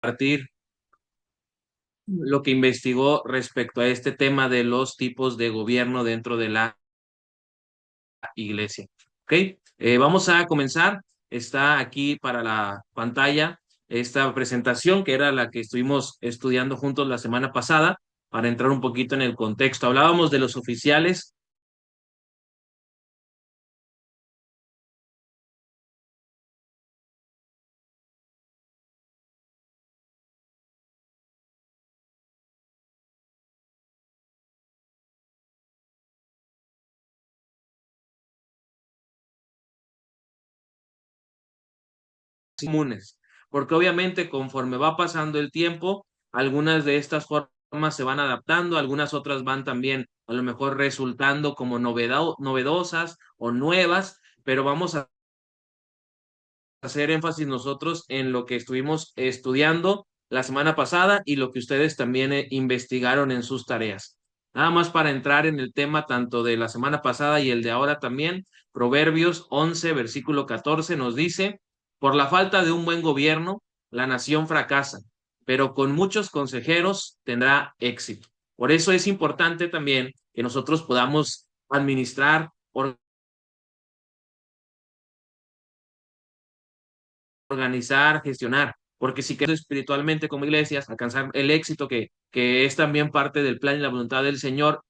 Compartir lo que investigó respecto a este tema de los tipos de gobierno dentro de la iglesia. ¿Ok? Vamos a comenzar. Está aquí para la pantalla esta presentación que era la que estuvimos estudiando juntos la semana pasada para entrar un poquito en el contexto. Hablábamos de los oficiales comunes, porque obviamente conforme va pasando el tiempo, algunas de estas formas se van adaptando, algunas otras van también a lo mejor resultando como novedosas o nuevas, pero vamos a hacer énfasis nosotros en lo que estuvimos estudiando la semana pasada y lo que ustedes también investigaron en sus tareas. Nada más para entrar en el tema tanto de la semana pasada y el de ahora también, Proverbios 11, versículo 14 nos dice, por la falta de un buen gobierno, la nación fracasa, pero con muchos consejeros tendrá éxito. Por eso es importante también que nosotros podamos administrar, organizar, gestionar, porque si queremos espiritualmente como iglesias alcanzar el éxito que es también parte del plan y la voluntad del Señor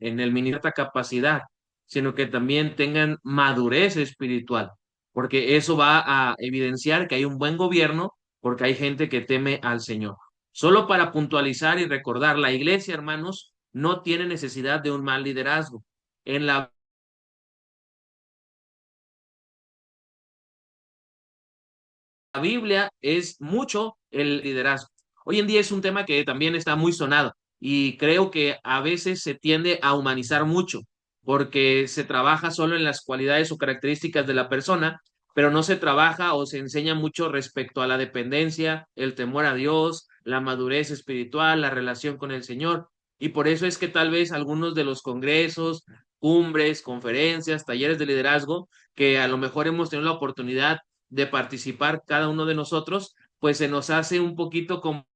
en el ministerio capacidad, sino que también tengan madurez espiritual, porque eso va a evidenciar que hay un buen gobierno, porque hay gente que teme al Señor. Solo para puntualizar y recordar, la iglesia, hermanos, no tiene necesidad de un mal liderazgo. En la Biblia es mucho el liderazgo. Hoy en día es un tema que también está muy sonado y creo que a veces se tiende a humanizar mucho porque se trabaja solo en las cualidades o características de la persona, pero no se trabaja o se enseña mucho respecto a la dependencia, el temor a Dios, la madurez espiritual, la relación con el Señor. Y por eso es que tal vez algunos de los congresos, cumbres, conferencias, talleres de liderazgo, que a lo mejor hemos tenido la oportunidad de participar cada uno de nosotros, pues se nos hace un poquito como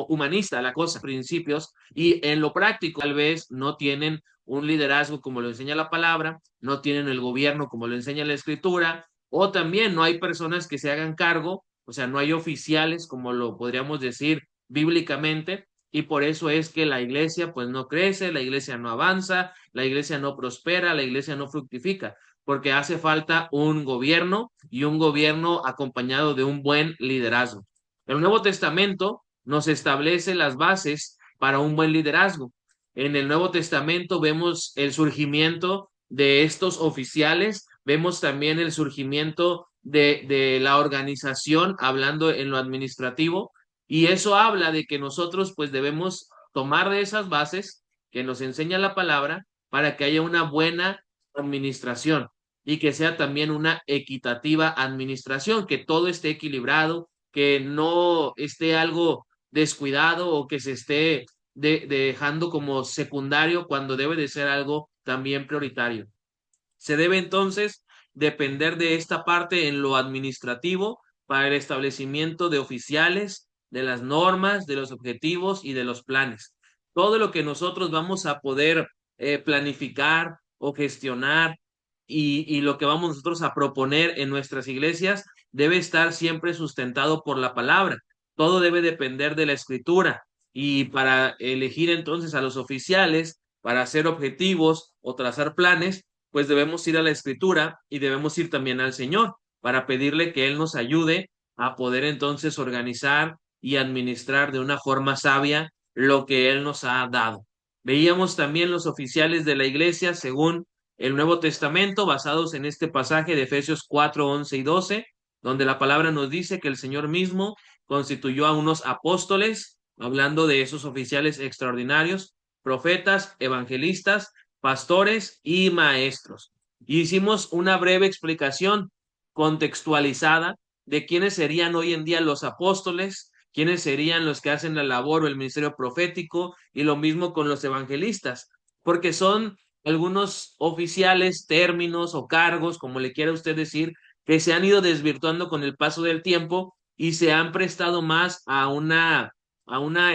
humanista la cosa, principios, y en lo práctico tal vez no tienen un liderazgo como lo enseña la palabra, no tienen el gobierno como lo enseña la escritura, o también no hay personas que se hagan cargo, o sea, no hay oficiales como lo podríamos decir bíblicamente, y por eso es que la iglesia pues no crece, la iglesia no avanza, la iglesia no prospera, la iglesia no fructifica, porque hace falta un gobierno y un gobierno acompañado de un buen liderazgo. El Nuevo Testamento nos establece las bases para un buen liderazgo. En el Nuevo Testamento vemos el surgimiento de estos oficiales, vemos también el surgimiento de la organización, hablando en lo administrativo, y eso habla de que nosotros pues debemos tomar de esas bases que nos enseña la palabra para que haya una buena administración y que sea también una equitativa administración, que todo esté equilibrado, que no esté algo descuidado o que se esté dejando como secundario cuando debe de ser algo también prioritario. Se debe entonces depender de esta parte en lo administrativo para el establecimiento de oficiales, de las normas, de los objetivos y de los planes. Todo lo que nosotros vamos a poder planificar o gestionar y lo que vamos nosotros a proponer en nuestras iglesias debe estar siempre sustentado por la palabra. Todo debe depender de la escritura. Y para elegir entonces a los oficiales, para hacer objetivos o trazar planes, pues debemos ir a la escritura y debemos ir también al Señor para pedirle que Él nos ayude a poder entonces organizar y administrar de una forma sabia lo que Él nos ha dado. Veíamos también los oficiales de la iglesia según el Nuevo Testamento, basados en este pasaje de Efesios 4, 11 y 12, donde la palabra nos dice que el Señor mismo constituyó a unos apóstoles, hablando de esos oficiales extraordinarios, profetas, evangelistas, pastores y maestros. Hicimos una breve explicación contextualizada de quiénes serían hoy en día los apóstoles, quiénes serían los que hacen la labor o el ministerio profético, y lo mismo con los evangelistas, porque son algunos oficiales, términos o cargos, como le quiera usted decir, que se han ido desvirtuando con el paso del tiempo y se han prestado más a una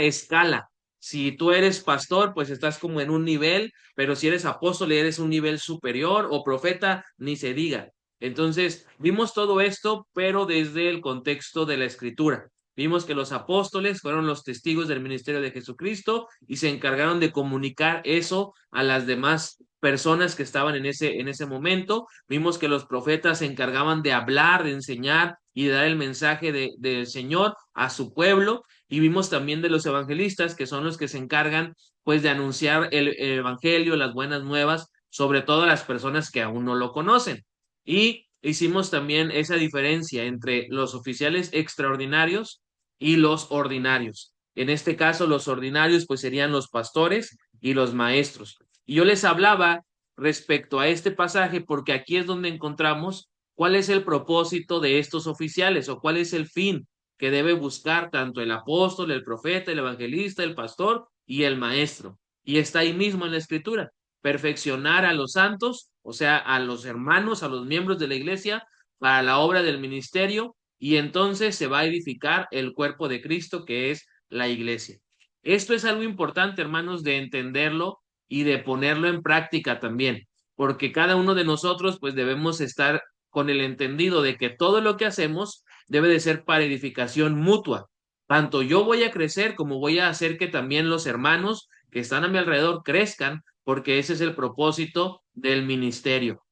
escala. Si tú eres pastor, pues estás como en un nivel, pero si eres apóstol, eres un nivel superior, o profeta, ni se diga. Entonces, vimos todo esto, pero desde el contexto de la escritura. Vimos que los apóstoles fueron los testigos del ministerio de Jesucristo y se encargaron de comunicar eso a las demás personas que estaban en ese momento. Vimos que los profetas se encargaban de hablar, de enseñar y de dar el mensaje del Señor a su pueblo. Y vimos también de los evangelistas, que son los que se encargan pues de anunciar el evangelio, las buenas nuevas, sobre todo a las personas que aún no lo conocen. Y hicimos también esa diferencia entre los oficiales extraordinarios y los ordinarios. En este caso, los ordinarios pues serían los pastores y los maestros. Y yo les hablaba respecto a este pasaje porque aquí es donde encontramos cuál es el propósito de estos oficiales o cuál es el fin que debe buscar tanto el apóstol, el profeta, el evangelista, el pastor y el maestro. Y está ahí mismo en la escritura: perfeccionar a los santos, o sea, a los hermanos, a los miembros de la iglesia, para la obra del ministerio, y entonces se va a edificar el cuerpo de Cristo, que es la iglesia. Esto es algo importante, hermanos, de entenderlo y de ponerlo en práctica también, porque cada uno de nosotros pues debemos estar con el entendido de que todo lo que hacemos debe de ser para edificación mutua. Tanto yo voy a crecer como voy a hacer que también los hermanos que están a mi alrededor crezcan, porque ese es el propósito del ministerio.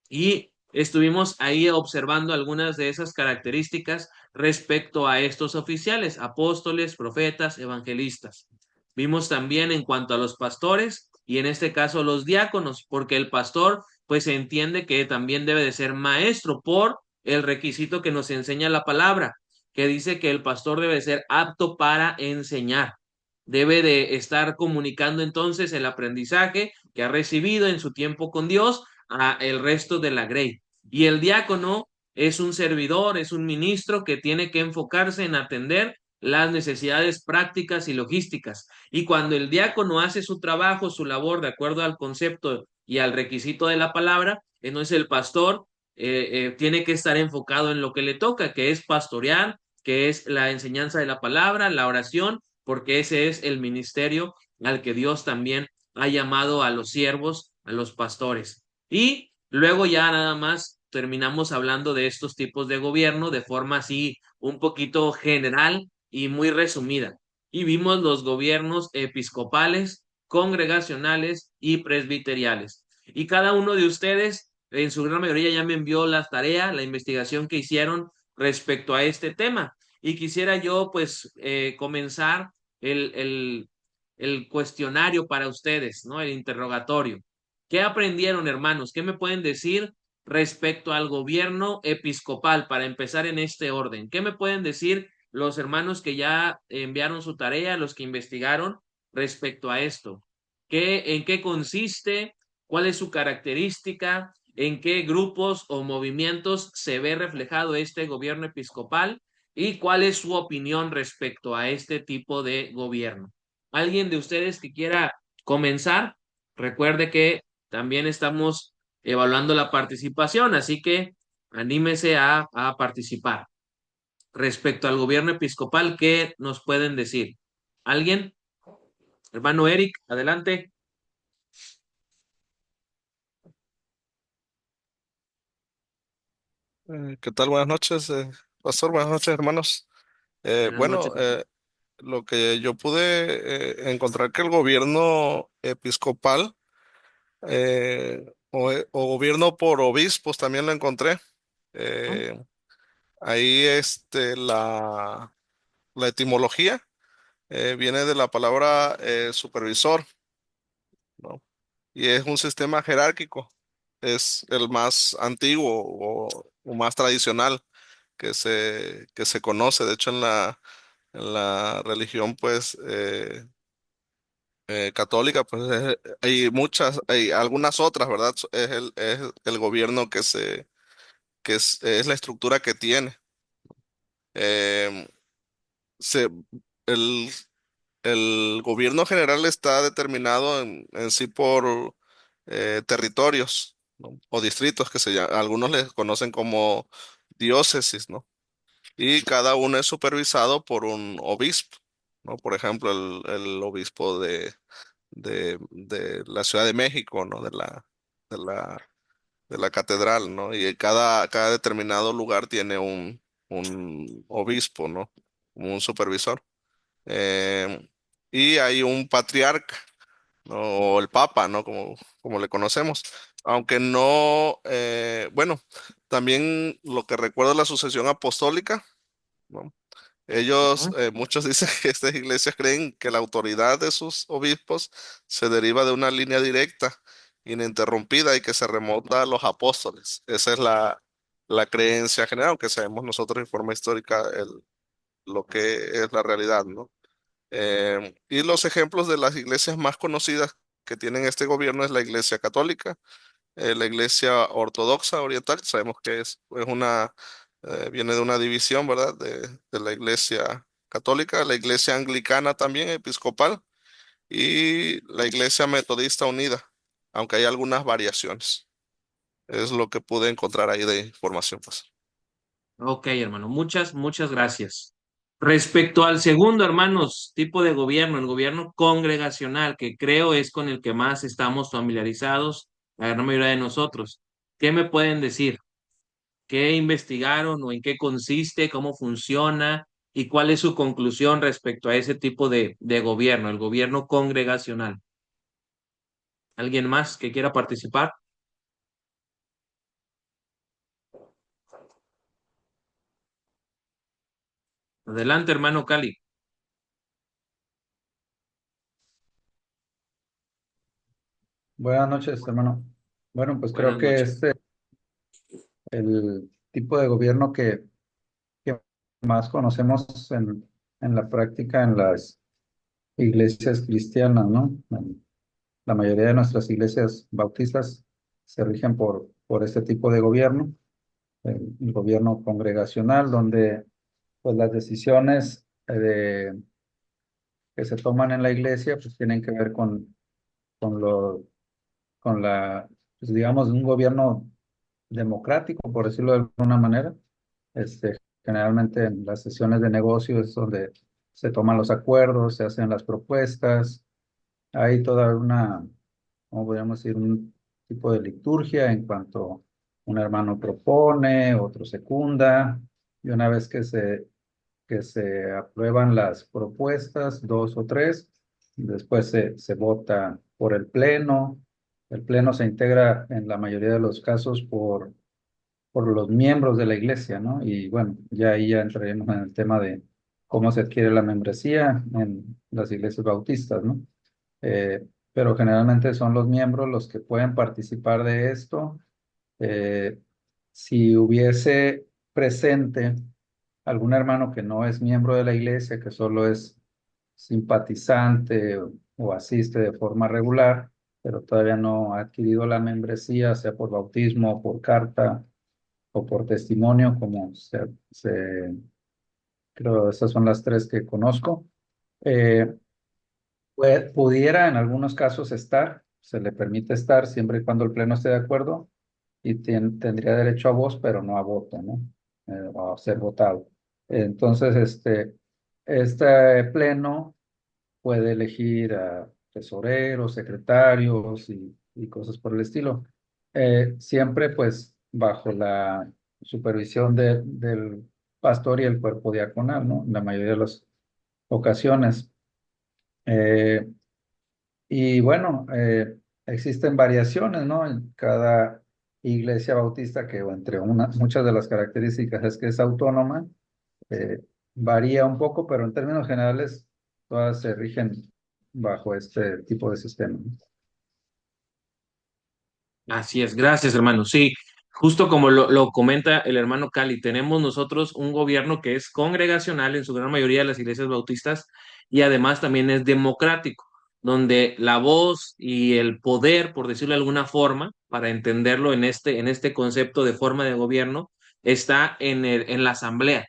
Y estuvimos ahí observando algunas de esas características respecto a estos oficiales, apóstoles, profetas, evangelistas. Vimos también en cuanto a los pastores y en este caso los diáconos, porque el pastor pues se entiende que también debe de ser maestro por el requisito que nos enseña la palabra, que dice que el pastor debe ser apto para enseñar. Debe de estar comunicando entonces el aprendizaje que ha recibido en su tiempo con Dios a el resto de la grey. Y el diácono es un servidor, es un ministro que tiene que enfocarse en atender las necesidades prácticas y logísticas. Y cuando el diácono hace su trabajo, su labor, de acuerdo al concepto y al requisito de la palabra, entonces el pastor tiene que estar enfocado en lo que le toca, que es pastorear, que es la enseñanza de la palabra, la oración, porque ese es el ministerio al que Dios también ha llamado a los siervos, a los pastores. Y luego ya nada más terminamos hablando de estos tipos de gobierno de forma así un poquito general y muy resumida. Y vimos los gobiernos episcopales, congregacionales y presbiteriales. Y cada uno de ustedes, en su gran mayoría, ya me envió la tarea, la investigación que hicieron respecto a este tema. Y quisiera yo, pues, comenzar el, el, el cuestionario para ustedes, ¿no? El interrogatorio. ¿Qué aprendieron, hermanos? ¿Qué me pueden decir respecto al gobierno episcopal para empezar en este orden? ¿Qué me pueden decir los hermanos que ya enviaron su tarea, los que investigaron respecto a esto? En qué consiste? ¿Cuál es su característica? ¿En qué grupos o movimientos se ve reflejado este gobierno episcopal? ¿Y cuál es su opinión respecto a este tipo de gobierno? ¿Alguien de ustedes que quiera comenzar? Recuerde que también estamos evaluando la participación, así que anímese a participar. Respecto al gobierno episcopal, ¿qué nos pueden decir? ¿Alguien? Hermano Eric, adelante. ¿Qué tal? Buenas noches, pastor. Buenas noches, hermanos. Buenas Bueno, noches. lo que yo pude encontrar que el gobierno episcopal o gobierno por obispos también lo encontré. Eh, Ahí la etimología viene de la palabra supervisor, ¿no? Y es un sistema jerárquico. Es el más antiguo o más tradicional que se conoce. De hecho, en la religión, pues, católica, pues, hay muchas, hay algunas otras, ¿verdad? Es el gobierno es la estructura que tiene. Em, se, el, el gobierno general está determinado en sí por territorios, ¿no? O distritos que algunos les conocen como diócesis, ¿no? Y cada uno es supervisado por un obispo, ¿no? Por ejemplo, el obispo de la Ciudad de México, ¿no? De la, de la catedral, ¿no? Y cada determinado lugar tiene un obispo, ¿no? Como un supervisor. Eh, y hay un patriarca, ¿no? O el papa, ¿no? Como le conocemos. Aunque no, bueno, también lo que recuerdo es la sucesión apostólica, ¿no? Ellos, Ujú. muchos dicen que estas iglesias creen que la autoridad de sus obispos se deriva de una línea directa, ininterrumpida y que se remonta a los apóstoles. Esa es la creencia general, aunque sabemos nosotros en forma histórica lo que es la realidad, ¿no? Y los ejemplos de las iglesias más conocidas que tienen este gobierno es la Iglesia Católica, la Iglesia Ortodoxa Oriental, sabemos que viene de una división, ¿verdad? De la Iglesia Católica, la Iglesia Anglicana también, episcopal, y la Iglesia Metodista Unida, aunque hay algunas variaciones. Es lo que pude encontrar ahí de información, pues. Ok, hermano, muchas gracias. Respecto al segundo, hermanos, tipo de gobierno, el gobierno congregacional, que creo es con el que más estamos familiarizados, la gran mayoría de nosotros. ¿Qué me pueden decir? ¿Qué investigaron o en qué consiste, cómo funciona y cuál es su conclusión respecto a ese tipo de gobierno, el gobierno congregacional? ¿Alguien más que quiera participar? Adelante, hermano Cali. Buenas noches, hermano. Bueno, pues creo Buenas que noches. este el tipo de gobierno que más conocemos en la práctica en las iglesias cristianas, ¿no? La mayoría de nuestras iglesias bautistas se rigen por este tipo de gobierno, el gobierno congregacional, donde pues las decisiones que se toman en la iglesia pues tienen que ver con lo, con pues, digamos, un gobierno democrático, por decirlo de alguna manera. Generalmente en las sesiones de negocios es donde se toman los acuerdos, se hacen las propuestas, hay toda una, ¿cómo podríamos decir? Un tipo de liturgia en cuanto un hermano propone, otro secunda, y una vez que se aprueban las propuestas, dos o tres, después se vota por el pleno. El pleno se integra en la mayoría de los casos por los miembros de la iglesia, ¿no? Y bueno, ya ahí ya entraremos en el tema de cómo se adquiere la membresía en las iglesias bautistas, ¿no? Pero generalmente son los miembros los que pueden participar de esto. Eh, si hubiese presente algún hermano que no es miembro de la iglesia, que solo es simpatizante o asiste de forma regular, pero todavía no ha adquirido la membresía, sea por bautismo o por carta o por testimonio, como creo esas son las tres que conozco. Eh, pudiera en algunos casos estar, se le permite estar siempre y cuando el pleno esté de acuerdo y tendría derecho a voz, pero no a voto, ¿no? O a ser votado. Entonces, este pleno puede elegir a tesoreros, secretarios y cosas por el estilo. Siempre pues bajo la supervisión del pastor y el cuerpo diaconal, ¿no? En la mayoría de las ocasiones. Eh, y bueno, existen variaciones, ¿no? En cada iglesia bautista que muchas de las características es que es autónoma, varía un poco, pero en términos generales todas se rigen bajo este tipo de sistema, ¿no? Así es, gracias, hermano. Sí, justo como lo comenta el hermano Cali, tenemos nosotros un gobierno que es congregacional en su gran mayoría de las iglesias bautistas y además también es democrático, donde la voz y el poder, por decirlo de alguna forma, para entenderlo en este concepto de forma de gobierno, está en la asamblea.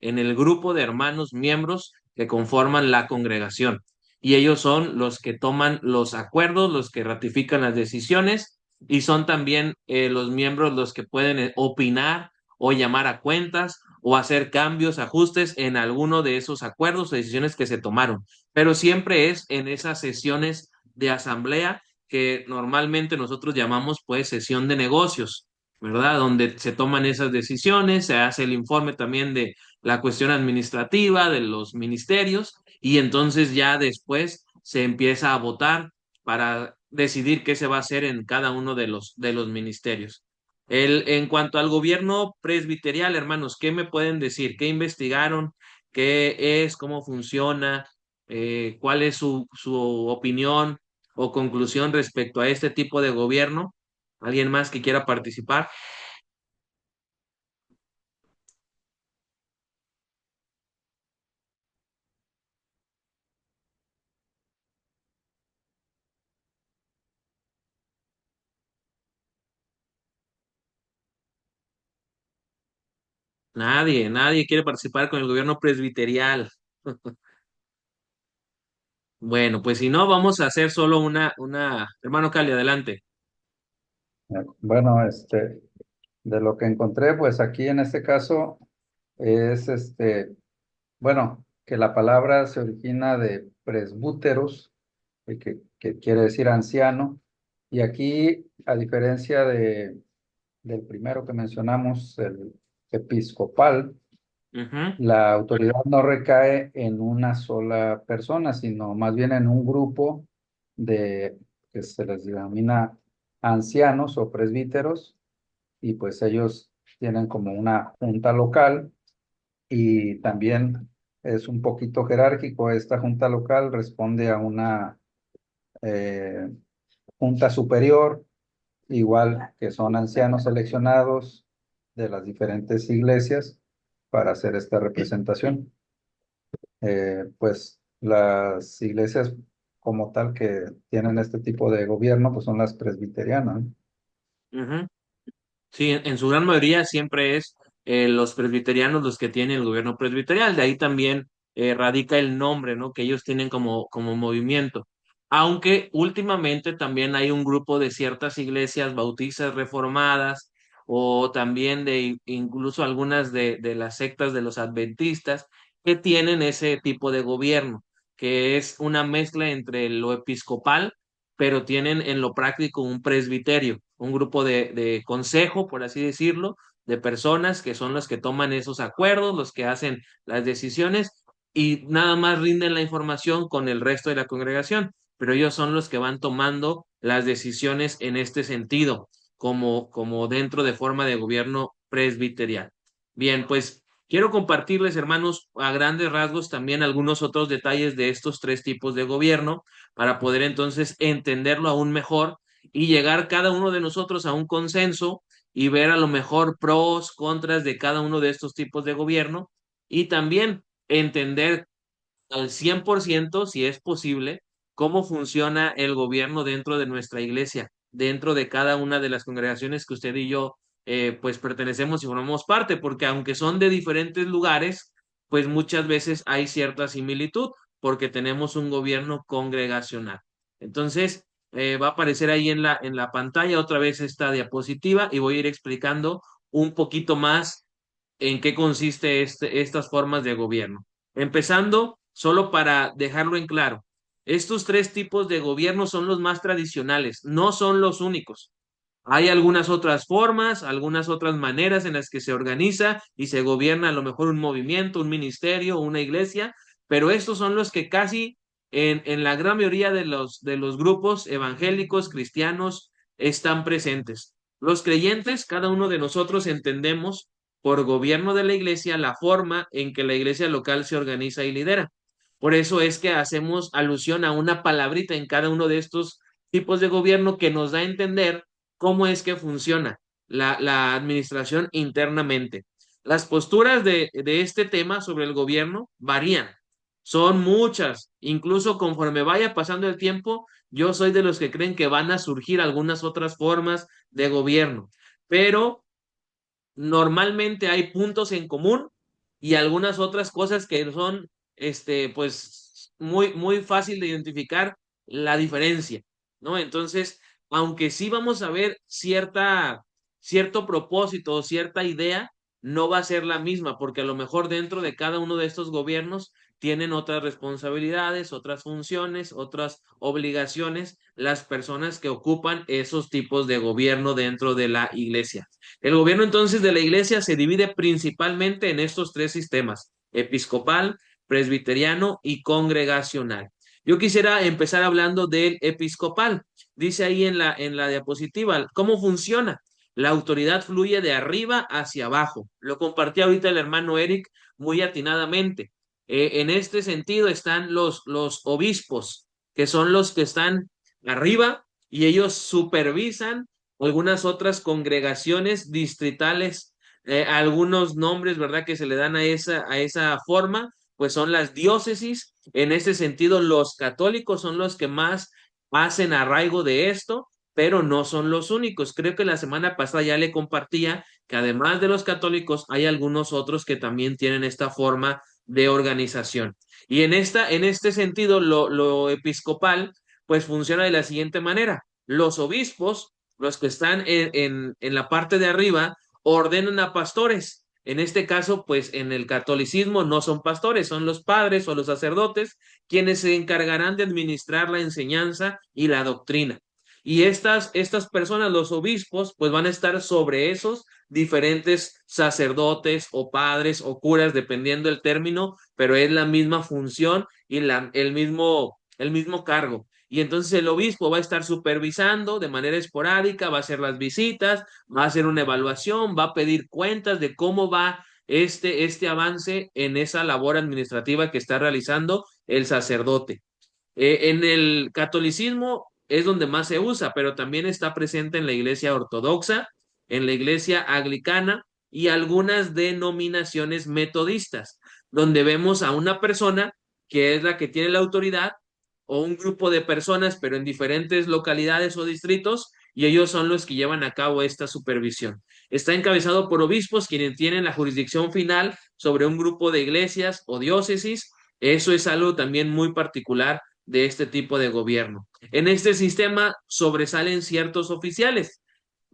en el grupo de hermanos miembros que conforman la congregación. Y ellos son los que toman los acuerdos, los que ratifican las decisiones, y son también los miembros los que pueden opinar o llamar a cuentas o hacer cambios, ajustes en alguno de esos acuerdos o decisiones que se tomaron. Pero siempre es en esas sesiones de asamblea que normalmente nosotros llamamos pues sesión de negocios, ¿verdad? Donde se toman esas decisiones, se hace el informe también de la cuestión administrativa de los ministerios y entonces ya después se empieza a votar para decidir qué se va a hacer en cada uno de los ministerios. En cuanto al gobierno presbiterial, hermanos, ¿qué me pueden decir? ¿Qué investigaron? ¿Qué es? ¿Cómo funciona? ¿Cuál es su opinión o conclusión respecto a este tipo de gobierno? ¿Alguien más que quiera participar? Nadie quiere participar con el gobierno presbiterial. Bueno, pues si no, vamos a hacer solo hermano Cali, adelante. Bueno, de lo que encontré, pues aquí en este caso es bueno, que la palabra se origina de presbúteros, que quiere decir anciano, y aquí, a diferencia del primero que mencionamos, el episcopal, Ujú, la autoridad no recae en una sola persona, sino más bien en un grupo de que se les denomina ancianos o presbíteros, y pues ellos tienen como una junta local y también es un poquito jerárquico. Esta junta local responde a una eh, junta superior, igual que son ancianos seleccionados de las diferentes iglesias para hacer esta representación. Pues las iglesias como tal que tienen este tipo de gobierno, pues son las presbiterianas, ¿no? ujú. Sí, en su gran mayoría siempre es los presbiterianos los que tienen el gobierno presbiterial, de ahí también radica el nombre, ¿no? Que ellos tienen como movimiento. Aunque últimamente también hay un grupo de ciertas iglesias bautistas reformadas o también de incluso algunas de las sectas de los adventistas que tienen ese tipo de gobierno, que es una mezcla entre lo episcopal pero tienen en lo práctico un presbiterio, un grupo de consejo, por así decirlo, de personas que son los que toman esos acuerdos, los que hacen las decisiones y nada más rinden la información con el resto de la congregación, pero ellos son los que van tomando las decisiones en este sentido, como dentro de forma de gobierno presbiterial. Bien, pues quiero compartirles, hermanos, a grandes rasgos también algunos otros detalles de estos tres tipos de gobierno para poder entonces entenderlo aún mejor y llegar cada uno de nosotros a un consenso y ver a lo mejor pros, contras de cada uno de estos tipos de gobierno y también entender al 100% si es posible, cómo funciona el gobierno dentro de nuestra iglesia, dentro de cada una de las congregaciones que usted y yo pues pertenecemos y formamos parte, porque aunque son de diferentes lugares, pues muchas veces hay cierta similitud, porque tenemos un gobierno congregacional. Entonces, va a aparecer ahí en la pantalla otra vez esta diapositiva y voy a ir explicando un poquito más en qué consiste estas formas de gobierno. Empezando, solo para dejarlo en claro, estos tres tipos de gobierno son los más tradicionales, no son los únicos. Hay algunas otras formas, algunas otras maneras en las que se organiza y se gobierna a lo mejor un movimiento, un ministerio, una iglesia, pero estos son los que casi en la gran mayoría de los grupos evangélicos, cristianos, están presentes. Los creyentes, cada uno de nosotros entendemos por gobierno de la iglesia la forma en que la iglesia local se organiza y lidera. Por eso es que hacemos alusión a una palabrita en cada uno de estos tipos de gobierno que nos da a entender cómo es que funciona la administración internamente. Las posturas de este tema sobre el gobierno varían, son muchas, incluso conforme vaya pasando el tiempo, yo soy de los que creen que van a surgir algunas otras formas de gobierno, pero normalmente hay puntos en común y algunas otras cosas que son, pues, muy fácil de identificar la diferencia, ¿no? Entonces, aunque sí vamos a ver cierto propósito o cierta idea, no va a ser la misma, porque a lo mejor dentro de cada uno de estos gobiernos tienen otras responsabilidades, otras funciones, otras obligaciones, las personas que ocupan esos tipos de gobierno dentro de la iglesia. El gobierno entonces de la iglesia se divide principalmente en estos tres sistemas: episcopal, presbiteriano y congregacional. Yo quisiera empezar hablando del episcopal. Dice ahí en la diapositiva, ¿cómo funciona? La autoridad fluye de arriba hacia abajo. Lo compartía ahorita el hermano Eric muy atinadamente. En este sentido están los obispos, que son los que están arriba y ellos supervisan algunas otras congregaciones distritales, algunos nombres, ¿verdad?, que se le dan a esa forma, pues son las diócesis. En ese sentido, los católicos son los que más hacen arraigo de esto, pero no son los únicos. Creo que la semana pasada ya le compartía que además de los católicos hay algunos otros que también tienen esta forma de organización. Y en este sentido, lo episcopal, pues funciona de la siguiente manera. Los obispos, los que están en la parte de arriba, ordenan a pastores. En este caso, pues en el catolicismo no son pastores, son los padres o los sacerdotes quienes se encargarán de administrar la enseñanza y la doctrina. Y estas personas, los obispos, pues van a estar sobre esos diferentes sacerdotes o padres o curas, dependiendo del término, pero es la misma función y el mismo cargo. Y entonces el obispo va a estar supervisando de manera esporádica, va a hacer las visitas, va a hacer una evaluación, va a pedir cuentas de cómo va este avance en esa labor administrativa que está realizando el sacerdote. En el catolicismo es donde más se usa, pero también está presente en la iglesia ortodoxa, en la iglesia anglicana y algunas denominaciones metodistas, donde vemos a una persona que es la que tiene la autoridad o un grupo de personas, pero en diferentes localidades o distritos, y ellos son los que llevan a cabo esta supervisión. Está encabezado por obispos, quienes tienen la jurisdicción final sobre un grupo de iglesias o diócesis. Eso es algo también muy particular de este tipo de gobierno. En este sistema sobresalen ciertos oficiales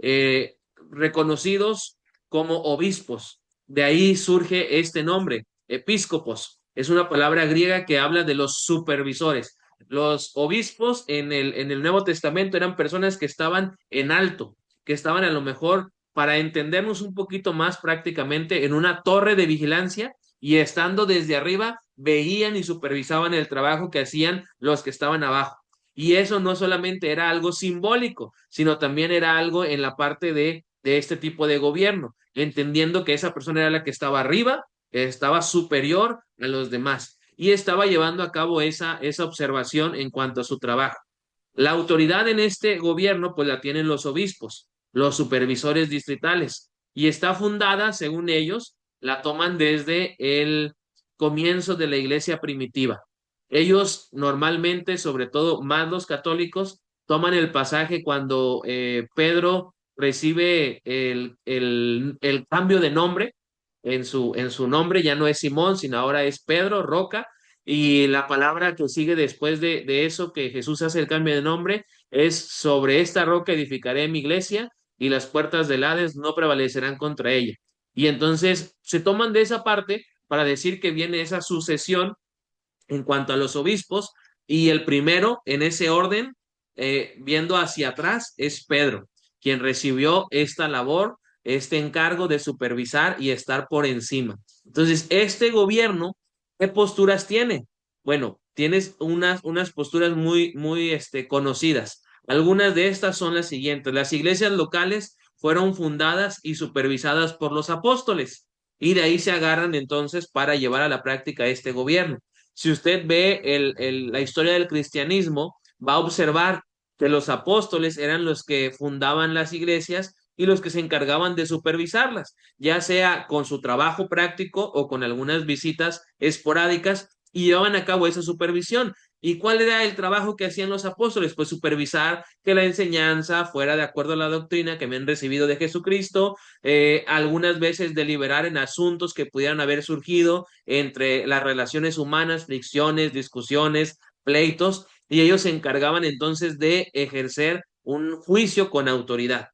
eh, reconocidos como obispos. De ahí surge este nombre, episcopos. Es una palabra griega que habla de los supervisores. Los obispos en el Nuevo Testamento eran personas que estaban en alto, que estaban a lo mejor, para entendernos un poquito más prácticamente, en una torre de vigilancia y estando desde arriba veían y supervisaban el trabajo que hacían los que estaban abajo. Y eso no solamente era algo simbólico, sino también era algo en la parte de este tipo de gobierno, entendiendo que esa persona era la que estaba arriba, estaba superior a los demás y estaba llevando a cabo esa observación en cuanto a su trabajo. La autoridad en este gobierno pues la tienen los obispos, los supervisores distritales, y está fundada, según ellos, la toman desde el comienzo de la iglesia primitiva. Ellos normalmente, sobre todo más los católicos, toman el pasaje cuando Pedro recibe el cambio de nombre en su nombre, ya no es Simón, sino ahora es Pedro, Roca, y la palabra que sigue después de eso, que Jesús hace el cambio de nombre, es: sobre esta roca edificaré mi iglesia y las puertas del Hades no prevalecerán contra ella. Y entonces se toman de esa parte para decir que viene esa sucesión en cuanto a los obispos, y el primero en ese orden, viendo hacia atrás, es Pedro, quien recibió esta labor, este encargo de supervisar y estar por encima. Entonces, este gobierno, ¿qué posturas tiene? Bueno, tienes unas posturas muy conocidas. Algunas de estas son las siguientes: las iglesias locales fueron fundadas y supervisadas por los apóstoles, y de ahí se agarran entonces para llevar a la práctica este gobierno. Si usted ve la historia del cristianismo, va a observar que los apóstoles eran los que fundaban las iglesias y los que se encargaban de supervisarlas, ya sea con su trabajo práctico o con algunas visitas esporádicas, y llevaban a cabo esa supervisión. ¿Y cuál era el trabajo que hacían los apóstoles? Pues supervisar que la enseñanza fuera de acuerdo a la doctrina que habían recibido de Jesucristo, algunas veces deliberar en asuntos que pudieran haber surgido entre las relaciones humanas, fricciones, discusiones, pleitos, y ellos se encargaban entonces de ejercer un juicio con autoridad.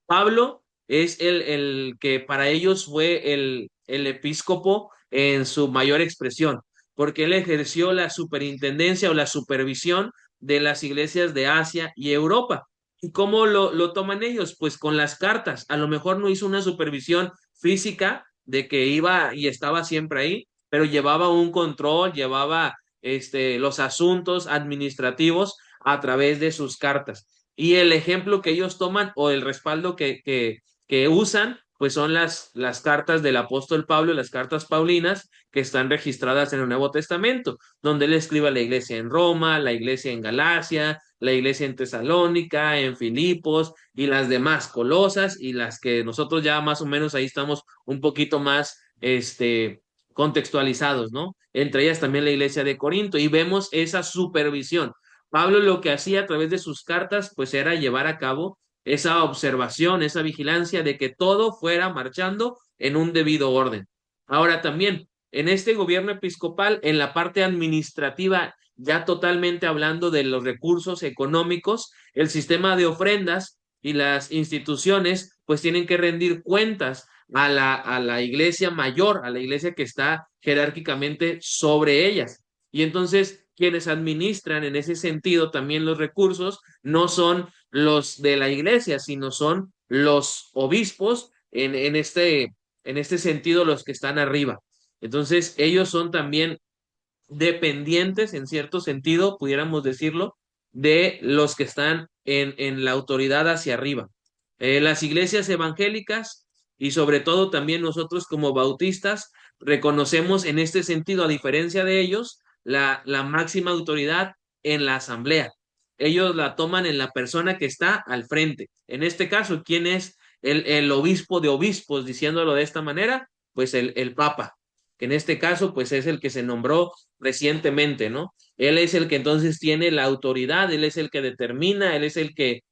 Pablo es el que para ellos fue el episcopo en su mayor expresión, porque él ejerció la superintendencia o la supervisión de las iglesias de Asia y Europa. ¿Y cómo lo toman ellos? Pues con las cartas. A lo mejor no hizo una supervisión física de que iba y estaba siempre ahí, pero llevaba un control, llevaba los asuntos administrativos a través de sus cartas. Y el ejemplo que ellos toman o el respaldo que usan, pues son las cartas del apóstol Pablo, las cartas paulinas, que están registradas en el Nuevo Testamento, donde él escribe a la iglesia en Roma, la iglesia en Galacia, la iglesia en Tesalónica, en Filipos y las demás, Colosas, y las que nosotros ya más o menos ahí estamos un poquito más contextualizados, ¿no? Entre ellas también la iglesia de Corinto, y vemos esa supervisión. Pablo lo que hacía a través de sus cartas, pues era llevar a cabo esa observación, esa vigilancia de que todo fuera marchando en un debido orden. Ahora también, en este gobierno episcopal, en la parte administrativa, ya totalmente hablando de los recursos económicos, el sistema de ofrendas y las instituciones, pues tienen que rendir cuentas a la iglesia mayor, a la iglesia que está jerárquicamente sobre ellas. Y entonces quienes administran en ese sentido también los recursos no son los de la iglesia, sino son los obispos en este sentido los que están arriba. Entonces ellos son también dependientes en cierto sentido, pudiéramos decirlo, de los que están en la autoridad hacia arriba. Las iglesias evangélicas y sobre todo también nosotros como bautistas reconocemos en este sentido, a diferencia de ellos, la máxima autoridad en la asamblea. Ellos la toman en la persona que está al frente. En este caso, ¿quién es el obispo de obispos? Diciéndolo de esta manera, pues el papa, que en este caso pues es el que se nombró recientemente, ¿no? Él es el que entonces tiene la autoridad, él es el que determina, él es el que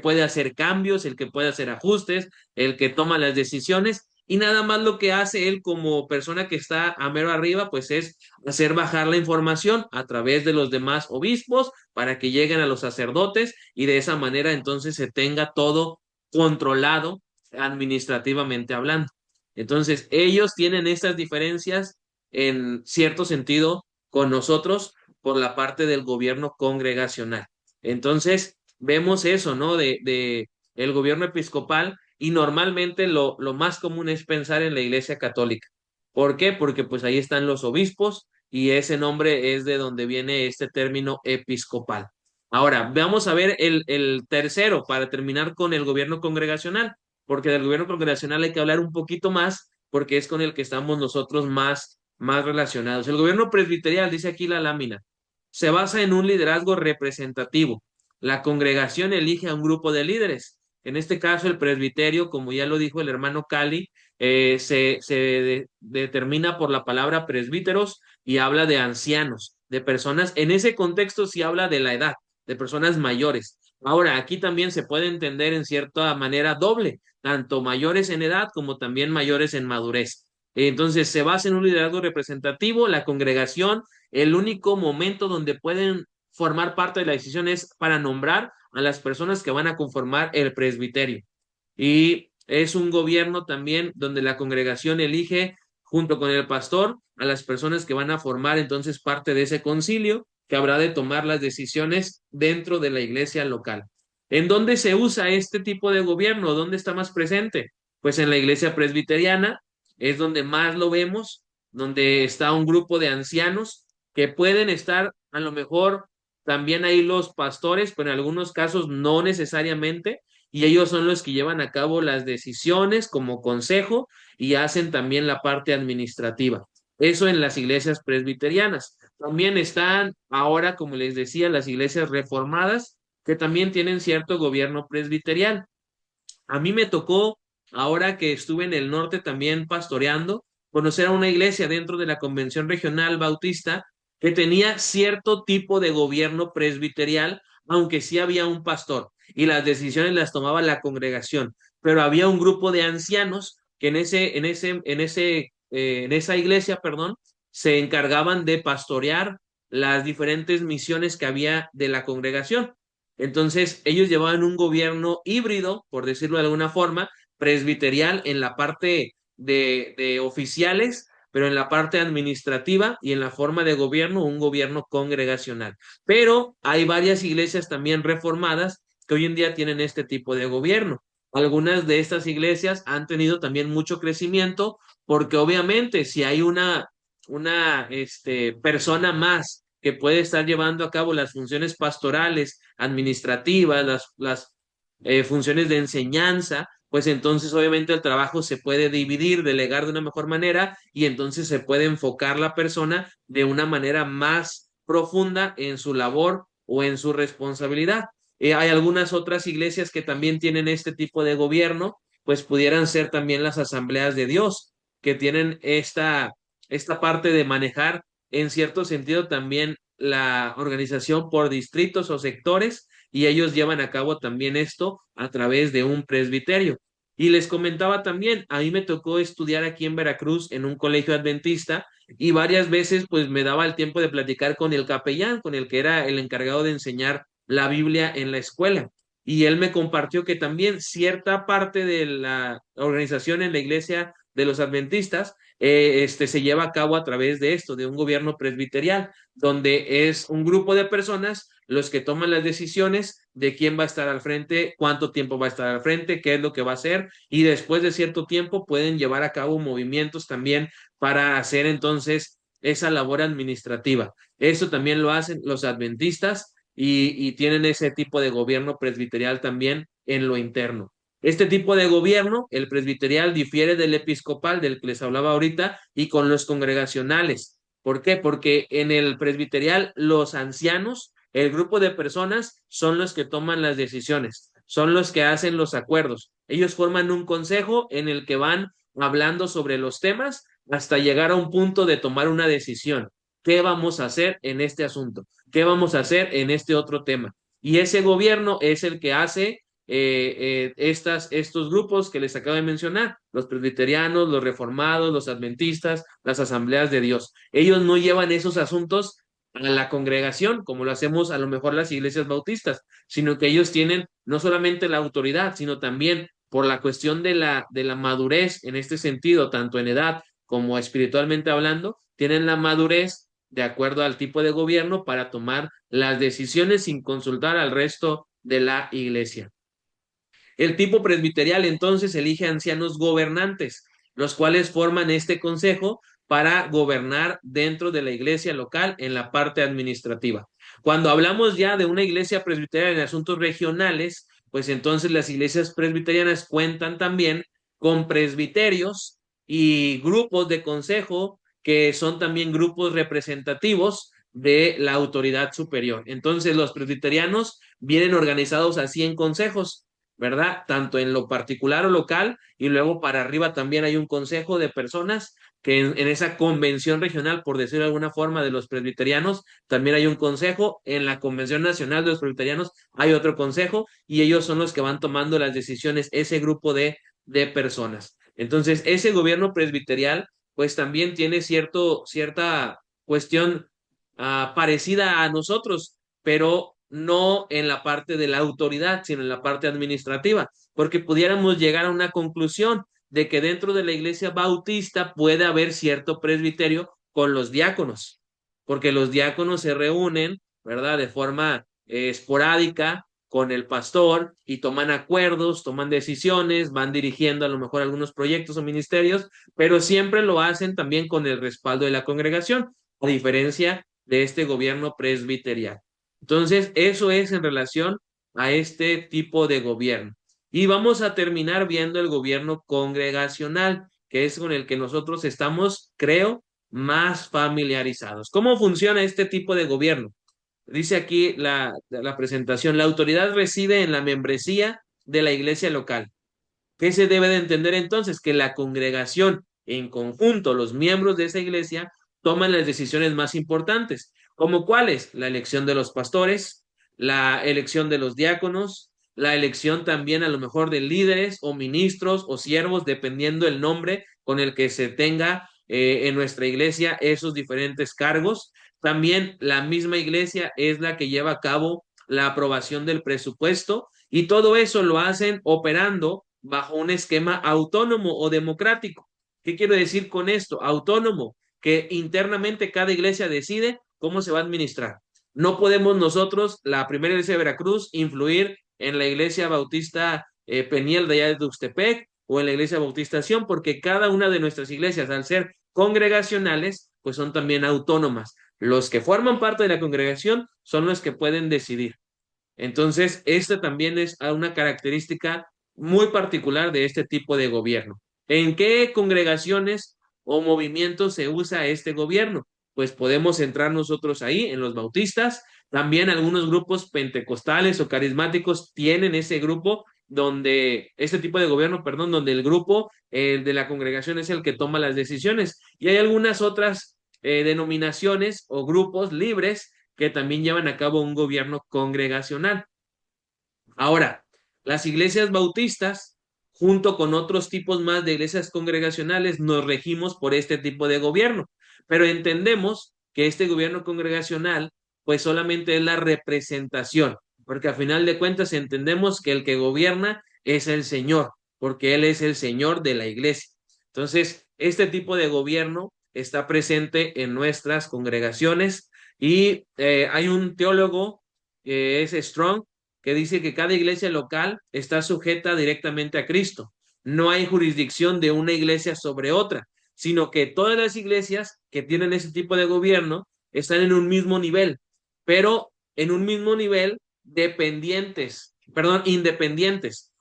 puede hacer cambios, el que puede hacer ajustes, el que toma las decisiones, y nada más lo que hace él como persona que está a mero arriba, pues es hacer bajar la información a través de los demás obispos para que lleguen a los sacerdotes y de esa manera entonces se tenga todo controlado administrativamente hablando. Entonces, ellos tienen estas diferencias en cierto sentido con nosotros por la parte del gobierno congregacional. Entonces, vemos eso, ¿no? De el gobierno episcopal y normalmente lo más común es pensar en la Iglesia Católica. ¿Por qué? Porque pues ahí están los obispos y ese nombre es de donde viene este término episcopal. Ahora, vamos a ver el tercero para terminar con el gobierno congregacional, porque del gobierno congregacional hay que hablar un poquito más porque es con el que estamos nosotros más relacionados. El gobierno presbiterial, dice aquí la lámina, se basa en un liderazgo representativo. La congregación elige a un grupo de líderes. En este caso, el presbiterio, como ya lo dijo el hermano Cali, determina por la palabra presbíteros y habla de ancianos, de personas. En ese contexto sí habla de la edad, de personas mayores. Ahora, aquí también se puede entender en cierta manera doble, tanto mayores en edad como también mayores en madurez. Entonces, se basa en un liderazgo representativo, la congregación, el único momento donde pueden formar parte de la decisión es para nombrar a las personas que van a conformar el presbiterio. Y es un gobierno también donde la congregación elige junto con el pastor a las personas que van a formar entonces parte de ese concilio que habrá de tomar las decisiones dentro de la iglesia local. ¿En dónde se usa este tipo de gobierno? ¿Dónde está más presente? Pues en la iglesia presbiteriana es donde más lo vemos, donde está un grupo de ancianos que pueden estar a lo mejor también ahí los pastores, pero en algunos casos no necesariamente, y ellos son los que llevan a cabo las decisiones como consejo y hacen también la parte administrativa. Eso en las iglesias presbiterianas. También están ahora, como les decía, las iglesias reformadas, que también tienen cierto gobierno presbiterial. A mí me tocó, ahora que estuve en el norte también pastoreando, conocer a una iglesia dentro de la Convención Regional Bautista que tenía cierto tipo de gobierno presbiterial, aunque sí había un pastor y las decisiones las tomaba la congregación, pero había un grupo de ancianos que en esa iglesia, perdón, se encargaban de pastorear las diferentes misiones que había de la congregación. Entonces, ellos llevaban un gobierno híbrido, por decirlo de alguna forma, presbiterial en la parte de oficiales, pero en la parte administrativa y en la forma de gobierno, un gobierno congregacional. Pero hay varias iglesias también reformadas que hoy en día tienen este tipo de gobierno. Algunas de estas iglesias han tenido también mucho crecimiento porque obviamente si hay una persona más que puede estar llevando a cabo las funciones pastorales, administrativas, las funciones de enseñanza, pues entonces obviamente el trabajo se puede dividir, delegar de una mejor manera y entonces se puede enfocar la persona de una manera más profunda en su labor o en su responsabilidad. Hay algunas otras iglesias que también tienen este tipo de gobierno, pues pudieran ser también las asambleas de Dios, que tienen esta parte de manejar en cierto sentido también la organización por distritos o sectores y ellos llevan a cabo también esto a través de un presbiterio. Y les comentaba también, a mí me tocó estudiar aquí en Veracruz en un colegio adventista y varias veces pues me daba el tiempo de platicar con el capellán, con el que era el encargado de enseñar la Biblia en la escuela. Y él me compartió que también cierta parte de la organización en la iglesia de los adventistas se lleva a cabo a través de esto, de un gobierno presbiterial, donde es un grupo de personas los que toman las decisiones de quién va a estar al frente, cuánto tiempo va a estar al frente, qué es lo que va a hacer, y después de cierto tiempo pueden llevar a cabo movimientos también para hacer entonces esa labor administrativa. Eso también lo hacen los adventistas y tienen ese tipo de gobierno presbiterial también en lo interno. Este tipo de gobierno, el presbiterial, difiere del episcopal, del que les hablaba ahorita, y con los congregacionales. ¿Por qué? Porque en el presbiterial los ancianos, el grupo de personas, son los que toman las decisiones, son los que hacen los acuerdos. Ellos forman un consejo en el que van hablando sobre los temas hasta llegar a un punto de tomar una decisión. ¿Qué vamos a hacer en este asunto? ¿Qué vamos a hacer en este otro tema? Y ese gobierno es el que hace estos grupos que les acabo de mencionar, los presbiterianos, los reformados, los adventistas, las asambleas de Dios. Ellos no llevan esos asuntos a la congregación, como lo hacemos a lo mejor las iglesias bautistas, sino que ellos tienen no solamente la autoridad, sino también por la cuestión de la madurez en este sentido, tanto en edad como espiritualmente hablando, tienen la madurez de acuerdo al tipo de gobierno para tomar las decisiones sin consultar al resto de la iglesia. El tipo presbiterial entonces elige ancianos gobernantes, los cuales forman este consejo para gobernar dentro de la iglesia local en la parte administrativa. Cuando hablamos ya de una iglesia presbiteriana en asuntos regionales, pues entonces las iglesias presbiterianas cuentan también con presbiterios y grupos de consejo que son también grupos representativos de la autoridad superior. Entonces los presbiterianos vienen organizados así en consejos, ¿verdad? Tanto en lo particular o local, y luego para arriba también hay un consejo de personas que en esa convención regional, por decirlo de alguna forma, de los presbiterianos, también hay un consejo, en la convención nacional de los presbiterianos hay otro consejo, y ellos son los que van tomando las decisiones, ese grupo de personas. Entonces, ese gobierno presbiterial, pues también tiene cierta cuestión parecida a nosotros, pero no en la parte de la autoridad, sino en la parte administrativa, porque pudiéramos llegar a una conclusión de que dentro de la iglesia bautista puede haber cierto presbiterio con los diáconos, porque los diáconos se reúnen, ¿verdad? De forma esporádica con el pastor y toman acuerdos, toman decisiones, van dirigiendo a lo mejor algunos proyectos o ministerios, pero siempre lo hacen también con el respaldo de la congregación, a diferencia de este gobierno presbiterial. Entonces, eso es en relación a este tipo de gobierno. Y vamos a terminar viendo el gobierno congregacional, que es con el que nosotros estamos, creo, más familiarizados. ¿Cómo funciona este tipo de gobierno? Dice aquí la presentación, la autoridad reside en la membresía de la iglesia local. ¿Qué se debe de entender entonces? Que la congregación en conjunto, los miembros de esa iglesia, toman las decisiones más importantes, como cuáles: la elección de los pastores, la elección de los diáconos, la elección también a lo mejor de líderes o ministros o siervos, dependiendo el nombre con el que se tenga en nuestra iglesia esos diferentes cargos. También la misma iglesia es la que lleva a cabo la aprobación del presupuesto, y todo eso lo hacen operando bajo un esquema autónomo o democrático. ¿Qué quiero decir con esto? Autónomo, que internamente cada iglesia decide cómo se va a administrar. No podemos nosotros, la primera iglesia de Veracruz, influir en la iglesia bautista Peniel de allá de Tuxtepec o en la iglesia bautista Sion, porque cada una de nuestras iglesias, al ser congregacionales, pues son también autónomas. Los que forman parte de la congregación son los que pueden decidir. Entonces, esta también es una característica muy particular de este tipo de gobierno. ¿En qué congregaciones o movimientos se usa este gobierno? Pues podemos entrar nosotros ahí, en los bautistas. También algunos grupos pentecostales o carismáticos tienen ese grupo donde, este tipo de gobierno, perdón, donde el grupo de la congregación es el que toma las decisiones. Y hay algunas otras denominaciones o grupos libres que también llevan a cabo un gobierno congregacional. Ahora, las iglesias bautistas, junto con otros tipos más de iglesias congregacionales, nos regimos por este tipo de gobierno, pero entendemos que este gobierno congregacional, pues solamente es la representación, porque a final de cuentas entendemos que el que gobierna es el Señor, porque Él es el Señor de la iglesia. Entonces, este tipo de gobierno está presente en nuestras congregaciones, y hay un teólogo que es Strong, que dice que cada iglesia local está sujeta directamente a Cristo. No hay jurisdicción de una iglesia sobre otra, sino que todas las iglesias que tienen ese tipo de gobierno están en un mismo nivel, pero en un mismo nivel independientes.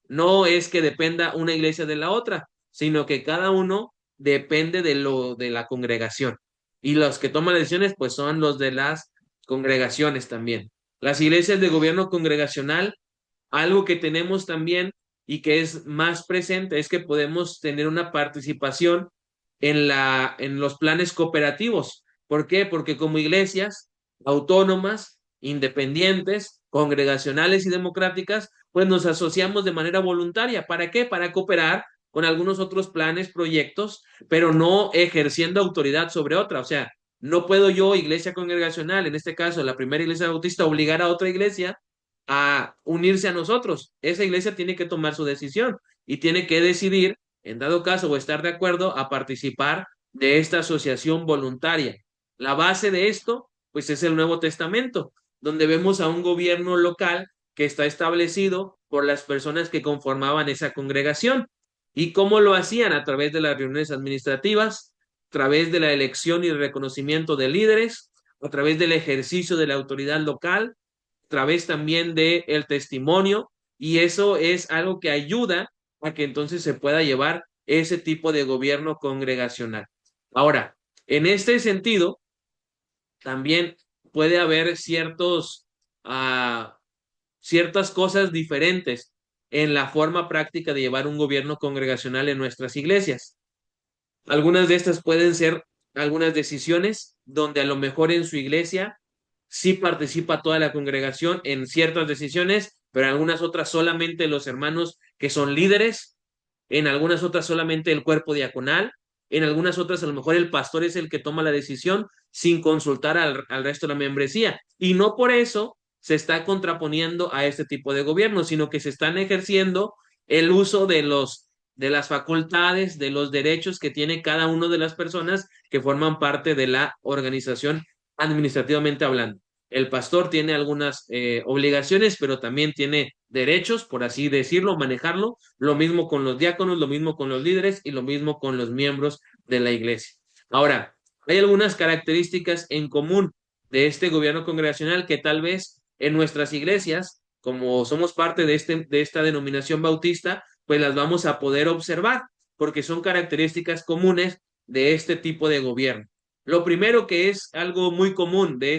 No es que dependa una iglesia de la otra, sino que cada uno depende de la congregación. Y los que toman decisiones, pues son los de las congregaciones también. Las iglesias de gobierno congregacional, algo que tenemos también y que es más presente, es que podemos tener una participación en los planes cooperativos. ¿Por qué? Porque como iglesias autónomas, independientes, congregacionales y democráticas, pues nos asociamos de manera voluntaria. ¿Para qué? Para cooperar con algunos otros planes, proyectos, pero no ejerciendo autoridad sobre otra. O sea, no puedo yo, iglesia congregacional, en este caso la primera iglesia bautista, obligar a otra iglesia a unirse a nosotros. Esa iglesia tiene que tomar su decisión y tiene que decidir, en dado caso, o estar de acuerdo a participar de esta asociación voluntaria. La base de esto, pues, es el Nuevo Testamento, donde vemos a un gobierno local que está establecido por las personas que conformaban esa congregación. ¿Y cómo lo hacían? A través de las reuniones administrativas, a través de la elección y el reconocimiento de líderes, a través del ejercicio de la autoridad local, a través también de el testimonio, y eso es algo que ayuda a que entonces se pueda llevar ese tipo de gobierno congregacional. Ahora, en este sentido, también puede haber ciertas cosas diferentes en la forma práctica de llevar un gobierno congregacional en nuestras iglesias. Algunas de estas pueden ser algunas decisiones donde a lo mejor en su iglesia sí participa toda la congregación en ciertas decisiones, pero en algunas otras solamente los hermanos que son líderes, en algunas otras solamente el cuerpo diaconal, en algunas otras a lo mejor el pastor es el que toma la decisión sin consultar al resto de la membresía. Y no por eso se está contraponiendo a este tipo de gobierno, sino que se están ejerciendo el uso de las facultades, de los derechos que tiene cada una de las personas que forman parte de la organización administrativamente hablando. El pastor tiene algunas obligaciones, pero también tiene derechos, por así decirlo, manejarlo. Lo mismo con los diáconos, lo mismo con los líderes y lo mismo con los miembros de la iglesia. Ahora, hay algunas características en común de este gobierno congregacional que tal vez en nuestras iglesias, como somos parte de esta denominación bautista, pues las vamos a poder observar, porque son características comunes de este tipo de gobierno. Lo primero, que es algo muy común de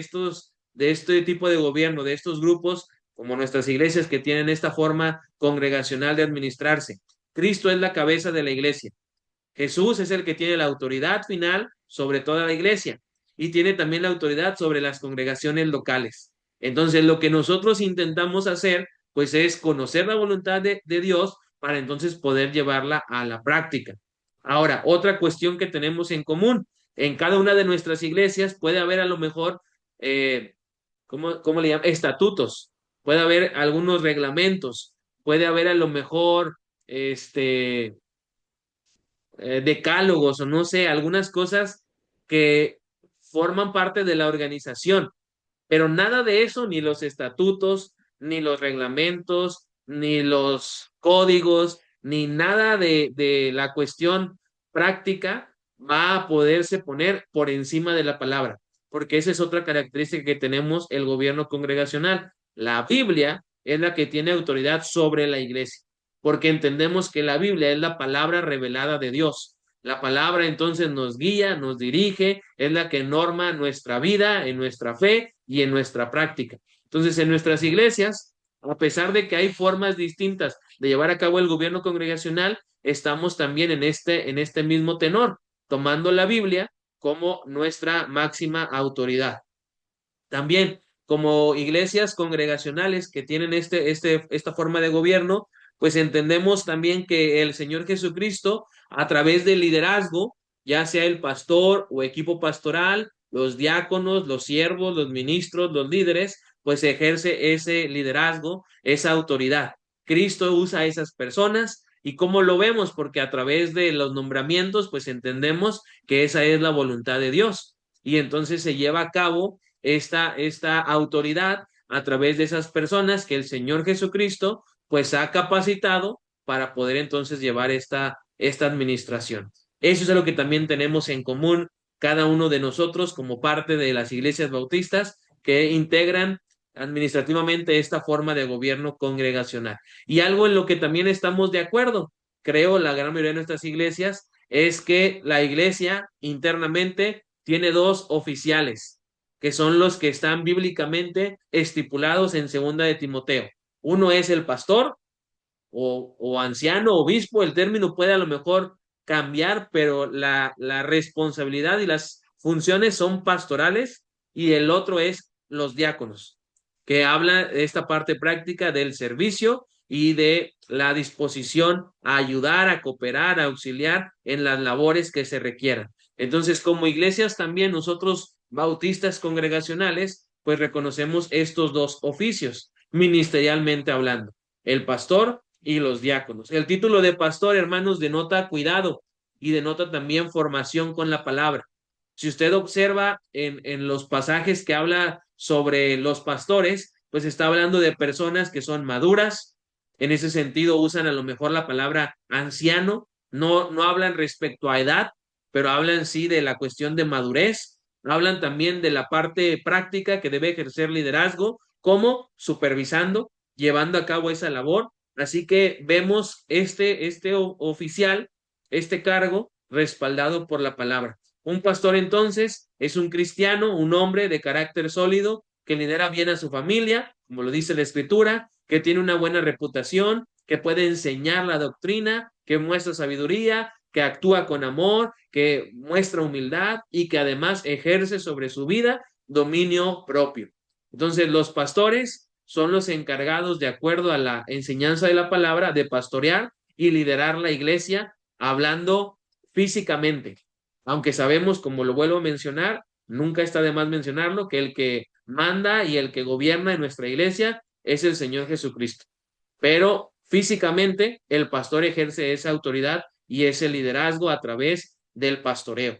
este tipo de gobierno, de estos grupos, como nuestras iglesias que tienen esta forma congregacional de administrarse. Cristo es la cabeza de la iglesia. Jesús es el que tiene la autoridad final sobre toda la iglesia. y tiene también la autoridad sobre las congregaciones locales. Entonces, lo que nosotros intentamos hacer, pues es conocer la voluntad de Dios para entonces poder llevarla a la práctica. Ahora, otra cuestión que tenemos en común, en cada una de nuestras iglesias puede haber a lo mejor, ¿cómo le llaman? Estatutos, puede haber algunos reglamentos, puede haber a lo mejor, decálogos o no sé, algunas cosas que forman parte de la organización, pero nada de eso, ni los estatutos, ni los reglamentos, ni los códigos, ni nada de la cuestión práctica va a poderse poner por encima de la palabra, porque esa es otra característica que tenemos el gobierno congregacional. La Biblia es la que tiene autoridad sobre la iglesia, porque entendemos que la Biblia es la palabra revelada de Dios. La palabra entonces nos guía, nos dirige, es la que norma nuestra vida, en nuestra fe y en nuestra práctica. Entonces, en nuestras iglesias, a pesar de que hay formas distintas de llevar a cabo el gobierno congregacional, estamos también en este mismo tenor, tomando la Biblia como nuestra máxima autoridad. También, como iglesias congregacionales que tienen esta forma de gobierno, pues entendemos también que el Señor Jesucristo, a través del liderazgo, ya sea el pastor o equipo pastoral, los diáconos, los siervos, los ministros, los líderes, pues ejerce ese liderazgo, esa autoridad. Cristo usa a esas personas. ¿Y cómo lo vemos? Porque a través de los nombramientos, pues entendemos que esa es la voluntad de Dios. Y entonces se lleva a cabo esta autoridad a través de esas personas que el Señor Jesucristo pues ha capacitado para poder entonces llevar esta administración. Eso es lo que también tenemos en común cada uno de nosotros como parte de las iglesias bautistas que integran administrativamente esta forma de gobierno congregacional. Y algo en lo que también estamos de acuerdo, creo, la gran mayoría de nuestras iglesias, es que la iglesia internamente tiene dos oficiales, que son los que están bíblicamente estipulados en segunda de Timoteo. Uno es el pastor o anciano, obispo, el término puede a lo mejor cambiar, pero la responsabilidad y las funciones son pastorales, y el otro es los diáconos, que habla de esta parte práctica del servicio y de la disposición a ayudar, a cooperar, a auxiliar en las labores que se requieran. Entonces, como iglesias también nosotros bautistas congregacionales, pues reconocemos estos dos oficios, ministerialmente hablando, el pastor y los diáconos. El título de pastor, hermanos, denota cuidado y denota también formación con la palabra. Si usted observa en los pasajes que habla sobre los pastores, pues está hablando de personas que son maduras. En ese sentido usan a lo mejor la palabra anciano. No hablan respecto a edad, pero hablan sí de la cuestión de madurez. Hablan también de la parte práctica que debe ejercer liderazgo, como supervisando, llevando a cabo esa labor. Así que vemos este oficial, este cargo respaldado por la palabra. Un pastor entonces es un cristiano, un hombre de carácter sólido que lidera bien a su familia, como lo dice la Escritura, que tiene una buena reputación, que puede enseñar la doctrina, que muestra sabiduría, que actúa con amor, que muestra humildad y que además ejerce sobre su vida dominio propio. Entonces, los pastores son los encargados, de acuerdo a la enseñanza de la palabra, de pastorear y liderar la iglesia, hablando físicamente. Aunque sabemos, como lo vuelvo a mencionar, nunca está de más mencionarlo, que el que manda y el que gobierna en nuestra iglesia es el Señor Jesucristo. Pero físicamente el pastor ejerce esa autoridad y ese liderazgo a través del pastoreo.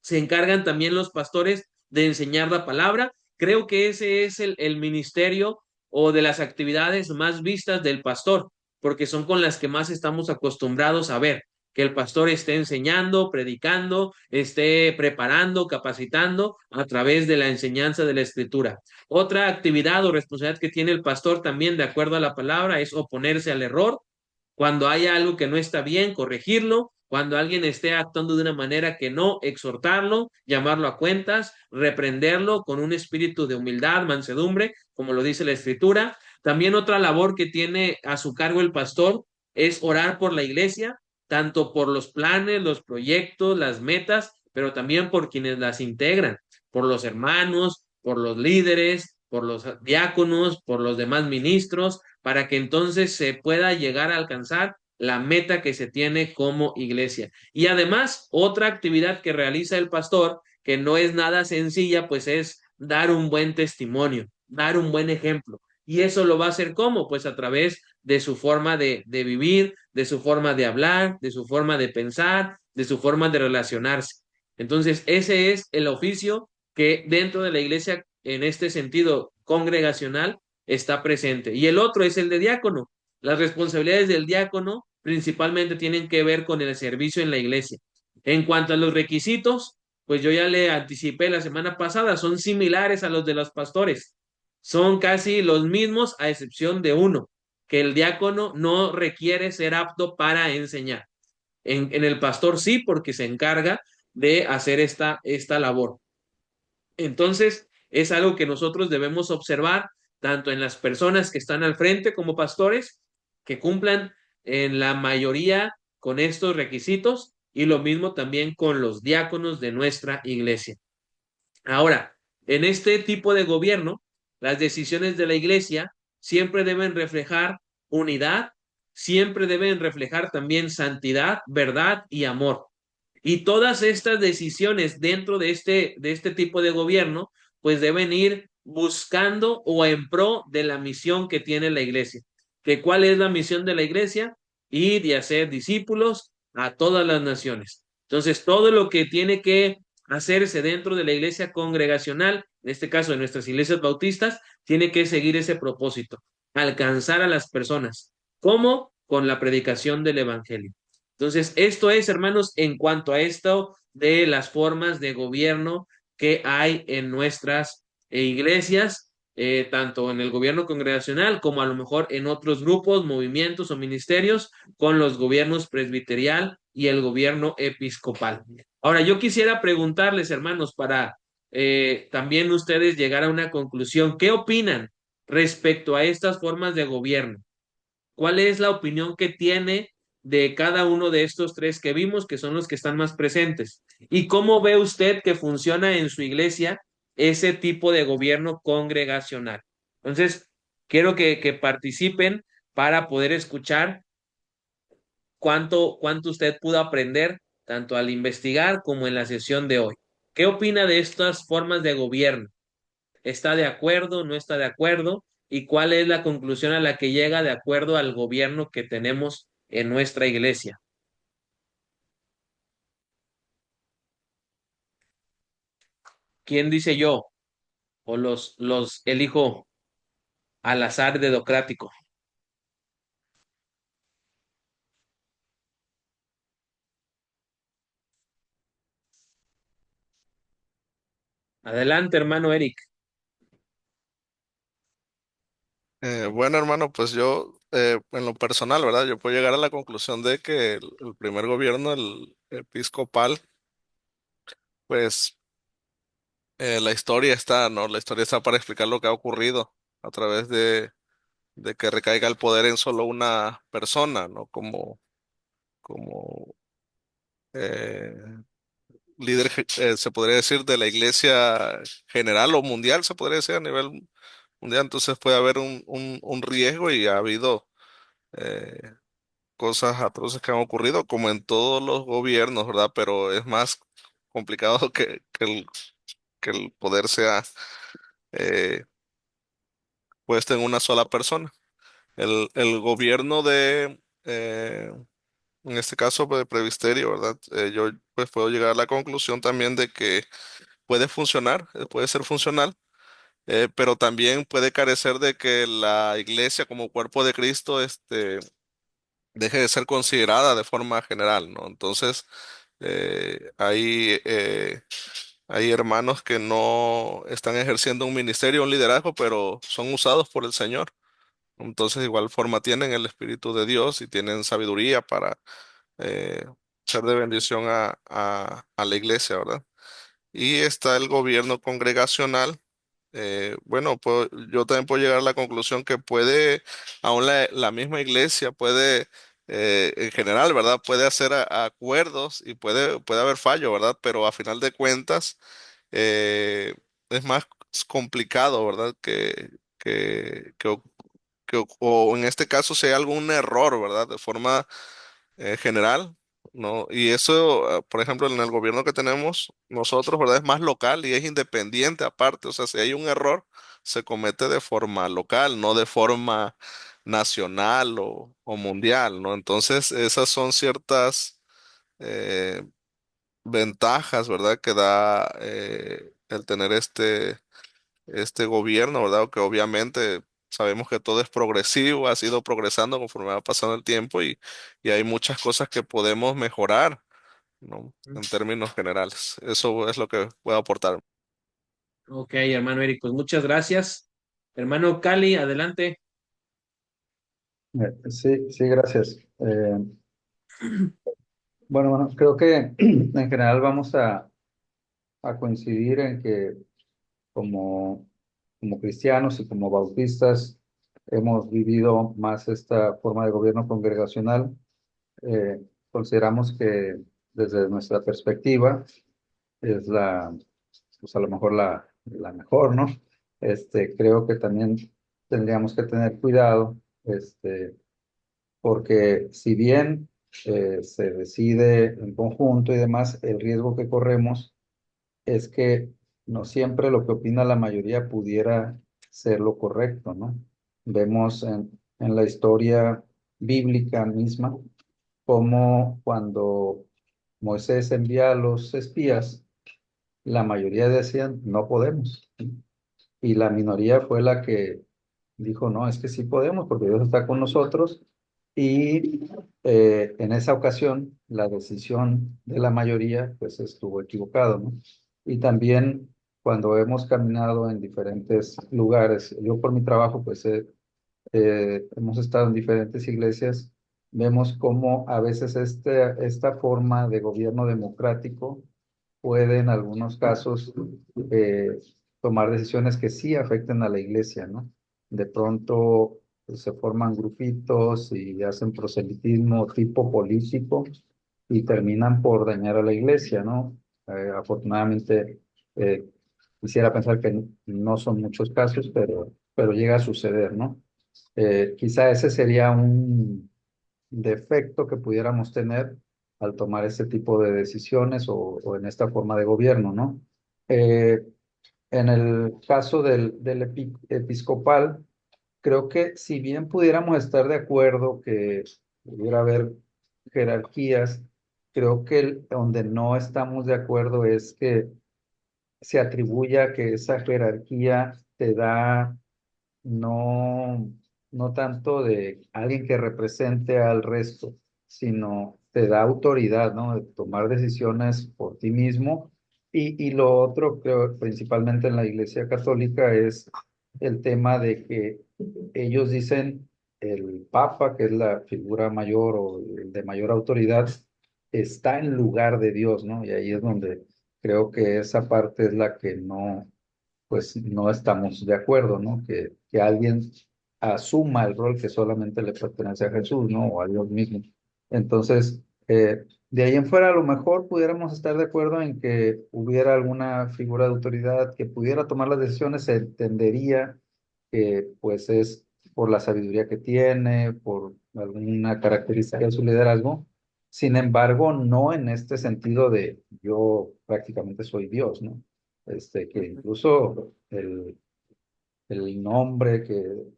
Se encargan también los pastores de enseñar la palabra. Creo que ese es el ministerio o de las actividades más vistas del pastor, porque son con las que más estamos acostumbrados a ver, que el pastor esté enseñando, predicando, esté preparando, capacitando a través de la enseñanza de la Escritura. Otra actividad o responsabilidad que tiene el pastor también, de acuerdo a la palabra, es oponerse al error. Cuando haya algo que no está bien, corregirlo. Cuando alguien esté actuando de una manera que no, exhortarlo, llamarlo a cuentas, reprenderlo con un espíritu de humildad, mansedumbre, como lo dice la Escritura. También otra labor que tiene a su cargo el pastor es orar por la iglesia, tanto por los planes, los proyectos, las metas, pero también por quienes las integran. por los hermanos, por los líderes, por los diáconos, por los demás ministros, para que entonces se pueda llegar a alcanzar la meta que se tiene como iglesia. Y además, otra actividad que realiza el pastor, que no es nada sencilla, pues es dar un buen testimonio, dar un buen ejemplo. Y eso lo va a hacer ¿cómo? Pues a través de su forma de vivir, de su forma de hablar, de su forma de pensar, de su forma de relacionarse. Entonces, ese es el oficio que dentro de la iglesia, en este sentido congregacional, está presente. Y el otro es el de diácono. Las responsabilidades del diácono principalmente tienen que ver con el servicio en la iglesia. En cuanto a los requisitos, pues yo ya le anticipé la semana pasada, son similares a los de los pastores. Son casi los mismos a excepción de uno, que el diácono no requiere ser apto para enseñar. En el pastor sí, porque se encarga de hacer esta labor. Entonces, es algo que nosotros debemos observar tanto en las personas que están al frente como pastores, que cumplan en la mayoría con estos requisitos y lo mismo también con los diáconos de nuestra iglesia. Ahora, en este tipo de gobierno, las decisiones de la iglesia siempre deben reflejar unidad, siempre deben reflejar también santidad, verdad y amor. Y todas estas decisiones dentro de este tipo de gobierno, pues deben ir buscando o en pro de la misión que tiene la iglesia. ¿Que cuál es la misión de la iglesia? Ir y hacer discípulos a todas las naciones. Entonces, todo lo que tiene que hacerse dentro de la iglesia congregacional, en este caso de nuestras iglesias bautistas, tiene que seguir ese propósito, alcanzar a las personas. ¿Cómo? Con la predicación del evangelio. Entonces, esto es, hermanos, en cuanto a esto de las formas de gobierno que hay en nuestras iglesias, tanto en el gobierno congregacional como a lo mejor en otros grupos, movimientos o ministerios, con los gobiernos presbiterial y el gobierno episcopal. Ahora, yo quisiera preguntarles, hermanos, para también ustedes llegar a una conclusión, ¿qué opinan respecto a estas formas de gobierno? ¿Cuál es la opinión que tiene de cada uno de estos tres que vimos, que son los que están más presentes? ¿Y cómo ve usted que funciona en su iglesia ese tipo de gobierno congregacional? Entonces, quiero que participen para poder escuchar cuánto usted pudo aprender, tanto al investigar como en la sesión de hoy. ¿Qué opina de estas formas de gobierno? ¿Está de acuerdo? ¿No está de acuerdo? ¿Y cuál es la conclusión a la que llega de acuerdo al gobierno que tenemos en nuestra iglesia? ¿Quién dice yo? ¿O los elijo al azar dedocrático? Adelante, hermano Eric. Bueno, hermano, pues yo, en lo personal, ¿verdad? Yo puedo llegar a la conclusión de que el primer gobierno, el episcopal, pues la historia está, ¿no? La historia está para explicar lo que ha ocurrido a través de que recaiga el poder en solo una persona, ¿no? Como eh, líder, se podría decir, de la iglesia general o mundial, se podría decir a nivel mundial. Entonces puede haber un riesgo y ha habido eh, cosas atroces que han ocurrido, como en todos los gobiernos, ¿verdad? Pero es más complicado que el poder sea eh, puesto en una sola persona. El gobierno en este caso, pues, de Previsterio, ¿verdad? Yo pues puedo llegar a la conclusión también de que puede funcionar, puede ser funcional, pero también puede carecer de que la iglesia como cuerpo de Cristo, deje de ser considerada de forma general, ¿no? Entonces, hay hermanos que no están ejerciendo un ministerio, un liderazgo, pero son usados por el Señor. Entonces, de igual forma tienen el Espíritu de Dios y tienen sabiduría para eh, ser de bendición a la iglesia, ¿verdad? Y está el gobierno congregacional. Bueno, yo también puedo llegar a la conclusión que puede, aún la misma iglesia puede, en general, ¿verdad? Puede hacer acuerdos y puede haber fallo, ¿verdad? Pero a final de cuentas, eh, es más complicado, ¿verdad? O en este caso si hay algún error, ¿verdad? De forma general, ¿no? Y eso, por ejemplo, en el gobierno que tenemos nosotros, ¿verdad? Es más local y es independiente aparte. O sea, si hay un error, se comete de forma local, no de forma nacional o mundial, ¿no? Entonces, esas son ciertas eh, ventajas, ¿verdad? Que da el tener este gobierno, ¿verdad? Que obviamente sabemos que todo es progresivo, ha sido progresando conforme va pasando el tiempo y hay muchas cosas que podemos mejorar, ¿no? En términos generales. Eso es lo que puedo aportar. Ok, hermano Eric, pues muchas gracias. Hermano Cali, adelante. Sí, sí, gracias. Bueno, creo que en general vamos a coincidir en que como, como cristianos y como bautistas hemos vivido más esta forma de gobierno congregacional. Eh, Consideramos que desde nuestra perspectiva es pues a lo mejor la mejor, ¿no? Creo que también tendríamos que tener cuidado, porque si bien se decide en conjunto y demás, el riesgo que corremos es que no siempre lo que opina la mayoría pudiera ser lo correcto, ¿no? Vemos en la historia bíblica misma cómo cuando Moisés envía a los espías, la mayoría decían, no podemos. Y la minoría fue la que dijo, no, es que sí podemos porque Dios está con nosotros. Y en esa ocasión, la decisión de la mayoría, pues estuvo equivocado, ¿no? Y también cuando hemos caminado en diferentes lugares, yo por mi trabajo, pues hemos estado en diferentes iglesias, vemos cómo a veces esta forma de gobierno democrático puede en algunos casos eh, tomar decisiones que sí afecten a la iglesia, ¿no? De pronto pues, se forman grupitos y hacen proselitismo tipo político y terminan por dañar a la iglesia, ¿no? Afortunadamente, eh, quisiera pensar que no son muchos casos, pero llega a suceder, ¿no? Quizá ese sería un defecto que pudiéramos tener al tomar este tipo de decisiones o en esta forma de gobierno, ¿no? Eh, en el caso del episcopal, creo que si bien pudiéramos estar de acuerdo que pudiera haber jerarquías, creo que donde no estamos de acuerdo es que se atribuya que esa jerarquía te da no, no tanto de alguien que represente al resto, sino te da autoridad, ¿no? De tomar decisiones por ti mismo. Y lo otro, creo, principalmente en la Iglesia Católica, es el tema de que ellos dicen el Papa, que es la figura mayor o el de mayor autoridad, está en lugar de Dios, ¿no? Y ahí es donde creo que esa parte es la que no pues no estamos de acuerdo, ¿no? Que alguien asuma el rol que solamente le pertenece a Jesús, ¿no? O a Dios mismo. Entonces, de ahí en fuera, a lo mejor pudiéramos estar de acuerdo en que hubiera alguna figura de autoridad que pudiera tomar las decisiones, se entendería que pues es por la sabiduría que tiene, por alguna característica de su liderazgo. Sin embargo, no en este sentido de yo prácticamente soy Dios, ¿no? Que incluso el nombre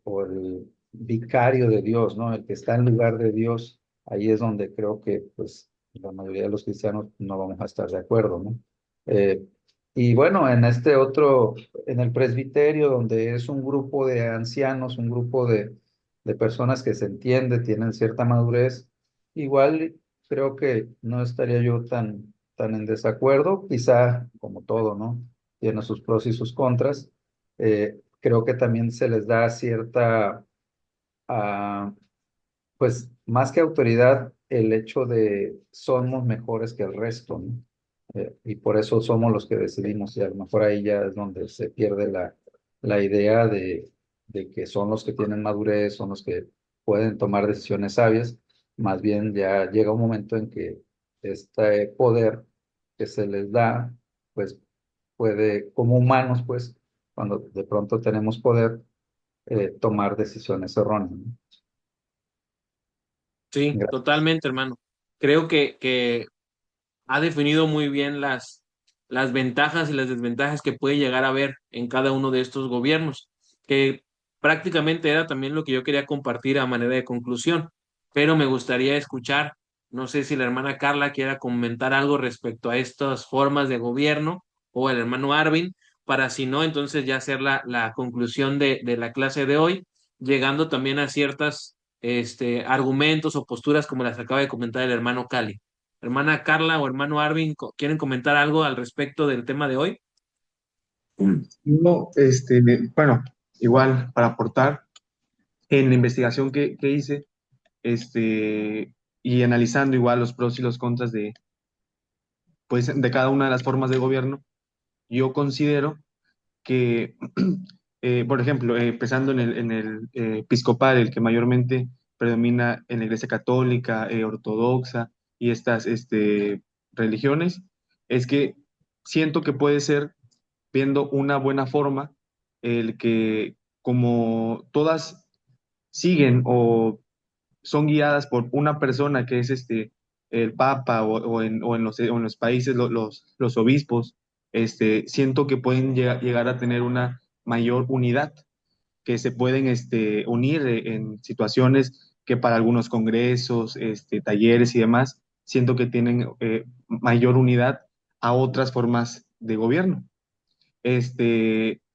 o el vicario de Dios, ¿no? El que está en lugar de Dios, ahí es donde creo que, pues, la mayoría de los cristianos no vamos a estar de acuerdo, ¿no? Eh, y bueno, en el presbiterio, donde es un grupo de ancianos, un grupo de personas que se entiende, tienen cierta madurez, igual creo que no estaría yo tan en desacuerdo, quizá como todo, ¿no? Tiene sus pros y sus contras. Creo que también se les da cierta, ah, pues más que autoridad, el hecho de somos mejores que el resto, ¿no? Y por eso somos los que decidimos y a lo mejor ahí ya es donde se pierde la idea de que son los que tienen madurez, son los que pueden tomar decisiones sabias. Más bien ya llega un momento en que este poder que se les da, pues puede, como humanos, pues, cuando de pronto tenemos poder, tomar decisiones erróneas, ¿no? Sí, Gracias. totalmente, hermano. Creo que ha definido muy bien las ventajas y las desventajas que puede llegar a haber en cada uno de estos gobiernos, que prácticamente era también lo que yo quería compartir a manera de conclusión, pero me gustaría escuchar, no sé si la hermana Carla quiera comentar algo respecto a estas formas de gobierno o el hermano Arvin, para si no, entonces ya hacer la conclusión de la clase de hoy, llegando también a ciertas argumentos o posturas como las acaba de comentar el hermano Cali. Hermana Carla o hermano Arvin, ¿quieren comentar algo al respecto del tema de hoy? No, bueno, igual para aportar en la investigación que hice, y analizando igual los pros y los contras pues, de cada una de las formas de gobierno, yo considero que, por ejemplo, empezando en el episcopal, el que mayormente predomina en la Iglesia Católica, Ortodoxa y estas religiones, es que siento que puede ser, viendo una buena forma, el que como todas siguen o son guiadas por una persona que es el Papa o en los países los obispos, siento que pueden llegar a tener una mayor unidad, que se pueden unir en situaciones que para algunos congresos, talleres y demás, siento que tienen mayor unidad a otras formas de gobierno.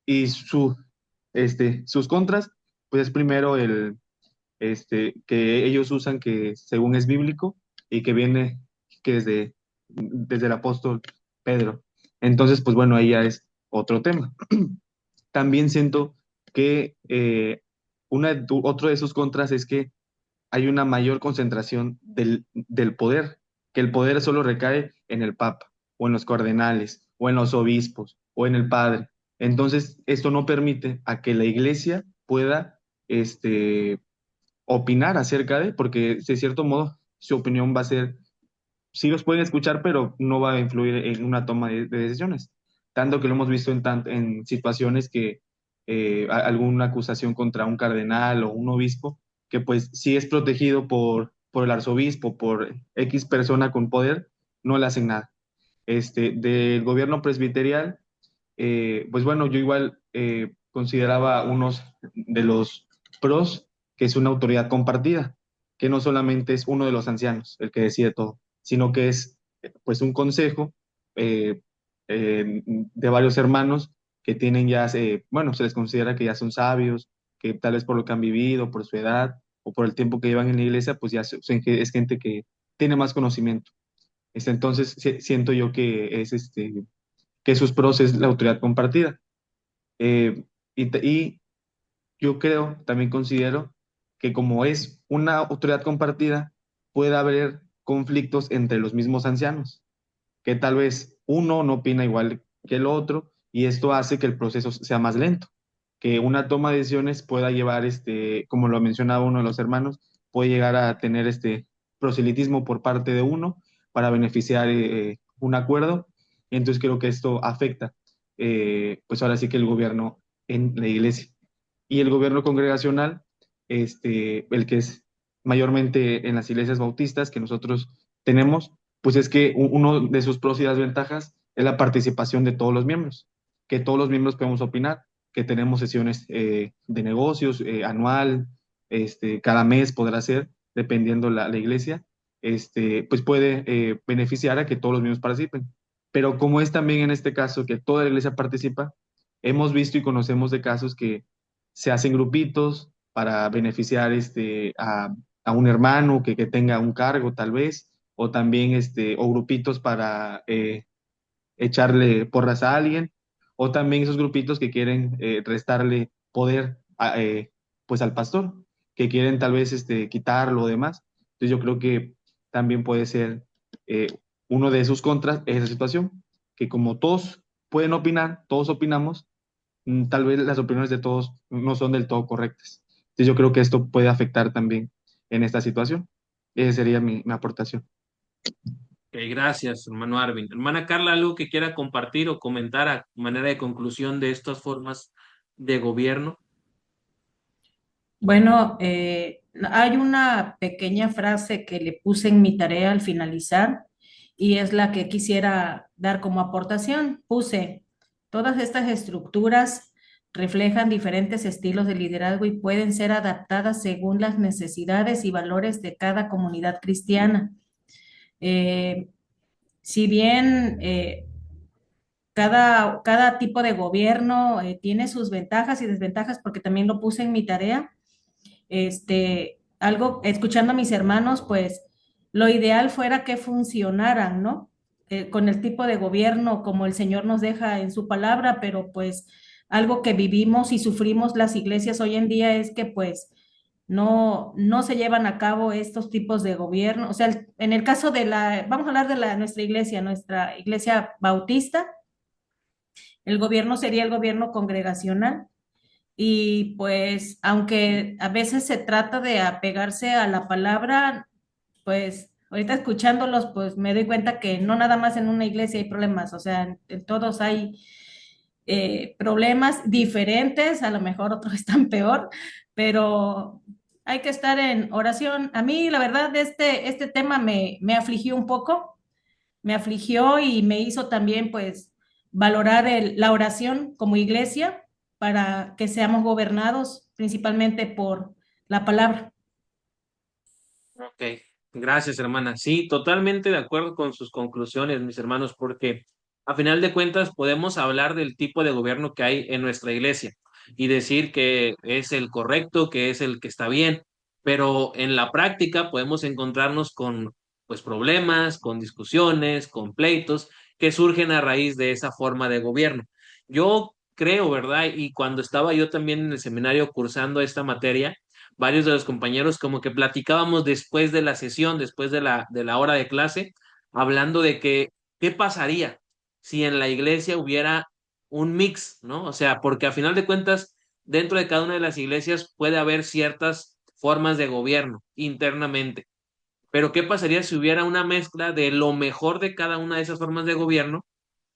Y sus contras, pues es primero que ellos usan, que según es bíblico y que viene que desde el apóstol Pedro. Entonces, pues bueno, ahí ya es otro tema. También siento que otro de sus contras es que hay una mayor concentración del poder, que el poder solo recae en el Papa, o en los cardenales, o en los obispos, o en el padre. Entonces, esto no permite a que la iglesia pueda opinar acerca de, porque de cierto modo su opinión va a ser, sí los pueden escuchar, pero no va a influir en una toma de decisiones. Tanto que lo hemos visto en situaciones que alguna acusación contra un cardenal o un obispo, que pues sí es protegido por el arzobispo, por X persona con poder, no le hacen nada. Del gobierno presbiterial, pues bueno, yo igual consideraba unos de los pros, que es una autoridad compartida, que no solamente es uno de los ancianos el que decide todo, sino que es pues un consejo eh, de varios hermanos que tienen ya, bueno, se les considera que ya son sabios, que tal vez por lo que han vivido, por su edad o por el tiempo que llevan en la iglesia, pues ya es gente que tiene más conocimiento. Entonces, siento yo que sus pros es la autoridad compartida. Y yo creo, también considero que como es una autoridad compartida, puede haber conflictos entre los mismos ancianos, que tal vez uno no opina igual que el otro, y esto hace que el proceso sea más lento, que una toma de decisiones pueda llevar, como lo mencionaba uno de los hermanos, puede llegar a tener proselitismo por parte de uno para beneficiar un acuerdo, y entonces creo que esto afecta, pues ahora sí que el gobierno en la iglesia. Y el gobierno congregacional, el que es mayormente en las iglesias bautistas que nosotros tenemos, pues es que uno de sus pros y las ventajas es la participación de todos los miembros, que todos los miembros podemos opinar, que tenemos sesiones de negocios anual, cada mes podrá ser, dependiendo la iglesia, pues puede beneficiar a que todos los miembros participen. Pero como es también en este caso que toda la iglesia participa, hemos visto y conocemos de casos que se hacen grupitos para beneficiar a un hermano que tenga un cargo tal vez, o también o grupitos para echarle porras a alguien, o también esos grupitos que quieren restarle poder pues al pastor, que quieren tal vez quitarlo o demás. Entonces yo creo que también puede ser eh, uno de sus contras esa situación, que como todos pueden opinar, todos opinamos, tal vez las opiniones de todos no son del todo correctas. Entonces yo creo que esto puede afectar también en esta situación. Esa sería mi aportación. Ok, gracias, hermano Arvin. Hermana Carla, ¿algo que quiera compartir o comentar a manera de conclusión de estas formas de gobierno? Bueno, hay una pequeña frase que le puse en mi tarea al finalizar y es la que quisiera dar como aportación. Puse, todas estas estructuras reflejan diferentes estilos de liderazgo y pueden ser adaptadas según las necesidades y valores de cada comunidad cristiana. Eh, si bien cada tipo de gobierno tiene sus ventajas y desventajas, porque también lo puse en mi tarea, algo, escuchando a mis hermanos, pues lo ideal fuera que funcionaran, ¿no? Con el tipo de gobierno como el Señor nos deja en su palabra, pero pues algo que vivimos y sufrimos las iglesias hoy en día es que pues no se llevan a cabo estos tipos de gobierno. O sea, en el caso de vamos a hablar de nuestra iglesia bautista, el gobierno sería el gobierno congregacional y pues aunque a veces se trata de apegarse a la palabra, pues ahorita escuchándolos, pues me doy cuenta que no nada más en una iglesia hay problemas, o sea, en todos hay problemas diferentes, a lo mejor otros están peor, pero hay que estar en oración. A mí, la verdad, este tema me afligió un poco, me afligió y me hizo también, pues, valorar la oración como iglesia para que seamos gobernados principalmente por la palabra. Ok, gracias, hermana. Sí, totalmente de acuerdo con sus conclusiones, mis hermanos, porque a final de cuentas podemos hablar del tipo de gobierno que hay en nuestra iglesia y decir que es el correcto, que es el que está bien, pero en la práctica podemos encontrarnos con pues problemas, con discusiones, con pleitos que surgen a raíz de esa forma de gobierno. Yo creo, ¿verdad? Y cuando estaba yo también en el seminario cursando esta materia, varios de los compañeros como que platicábamos después de la sesión, después de la hora de clase, hablando de que qué pasaría si en la iglesia hubiera un mix, ¿no? O sea, porque a final de cuentas, dentro de cada una de las iglesias puede haber ciertas formas de gobierno internamente. Pero ¿qué pasaría si hubiera una mezcla de lo mejor de cada una de esas formas de gobierno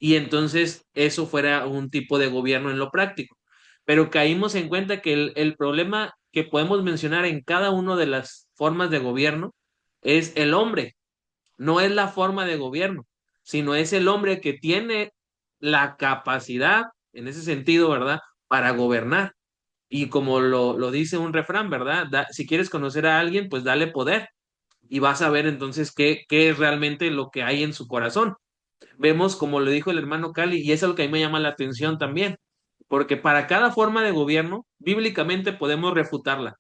y entonces eso fuera un tipo de gobierno en lo práctico? Pero caímos en cuenta que el problema que podemos mencionar en cada una de las formas de gobierno es el hombre, no es la forma de gobierno, sino es el hombre que tiene la capacidad, en ese sentido, ¿verdad?, para gobernar. Y como lo dice un refrán, ¿verdad? Si quieres conocer a alguien, pues dale poder y vas a ver entonces qué es realmente lo que hay en su corazón. Vemos, como lo dijo el hermano Cali, y eso es lo que a mí me llama la atención también, porque para cada forma de gobierno, bíblicamente podemos refutarla.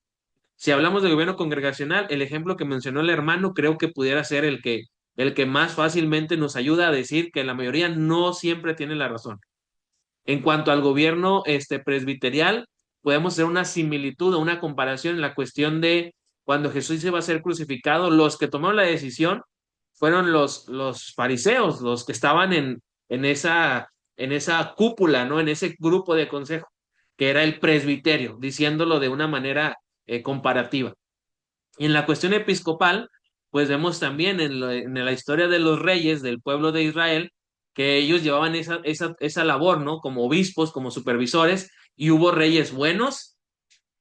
Si hablamos de gobierno congregacional, el ejemplo que mencionó el hermano creo que pudiera ser el que más fácilmente nos ayuda a decir que la mayoría no siempre tiene la razón. En cuanto al gobierno presbiterial, podemos hacer una similitud o una comparación en la cuestión de cuando Jesús iba a ser crucificado, los que tomaron la decisión fueron los fariseos, los que estaban en en esa cúpula, ¿no? En ese grupo de consejo, que era el presbiterio, diciéndolo de una manera comparativa. Y en la cuestión episcopal, pues vemos también en la historia de los reyes del pueblo de Israel, que ellos llevaban esa labor, ¿no? Como obispos, como supervisores, y hubo reyes buenos,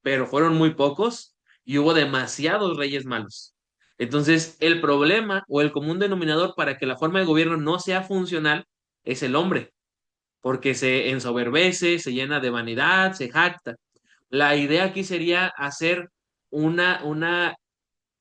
pero fueron muy pocos, y hubo demasiados reyes malos. Entonces, el problema o el común denominador para que la forma de gobierno no sea funcional es el hombre, porque se ensoberbece, se llena de vanidad, se jacta. La idea aquí sería hacer una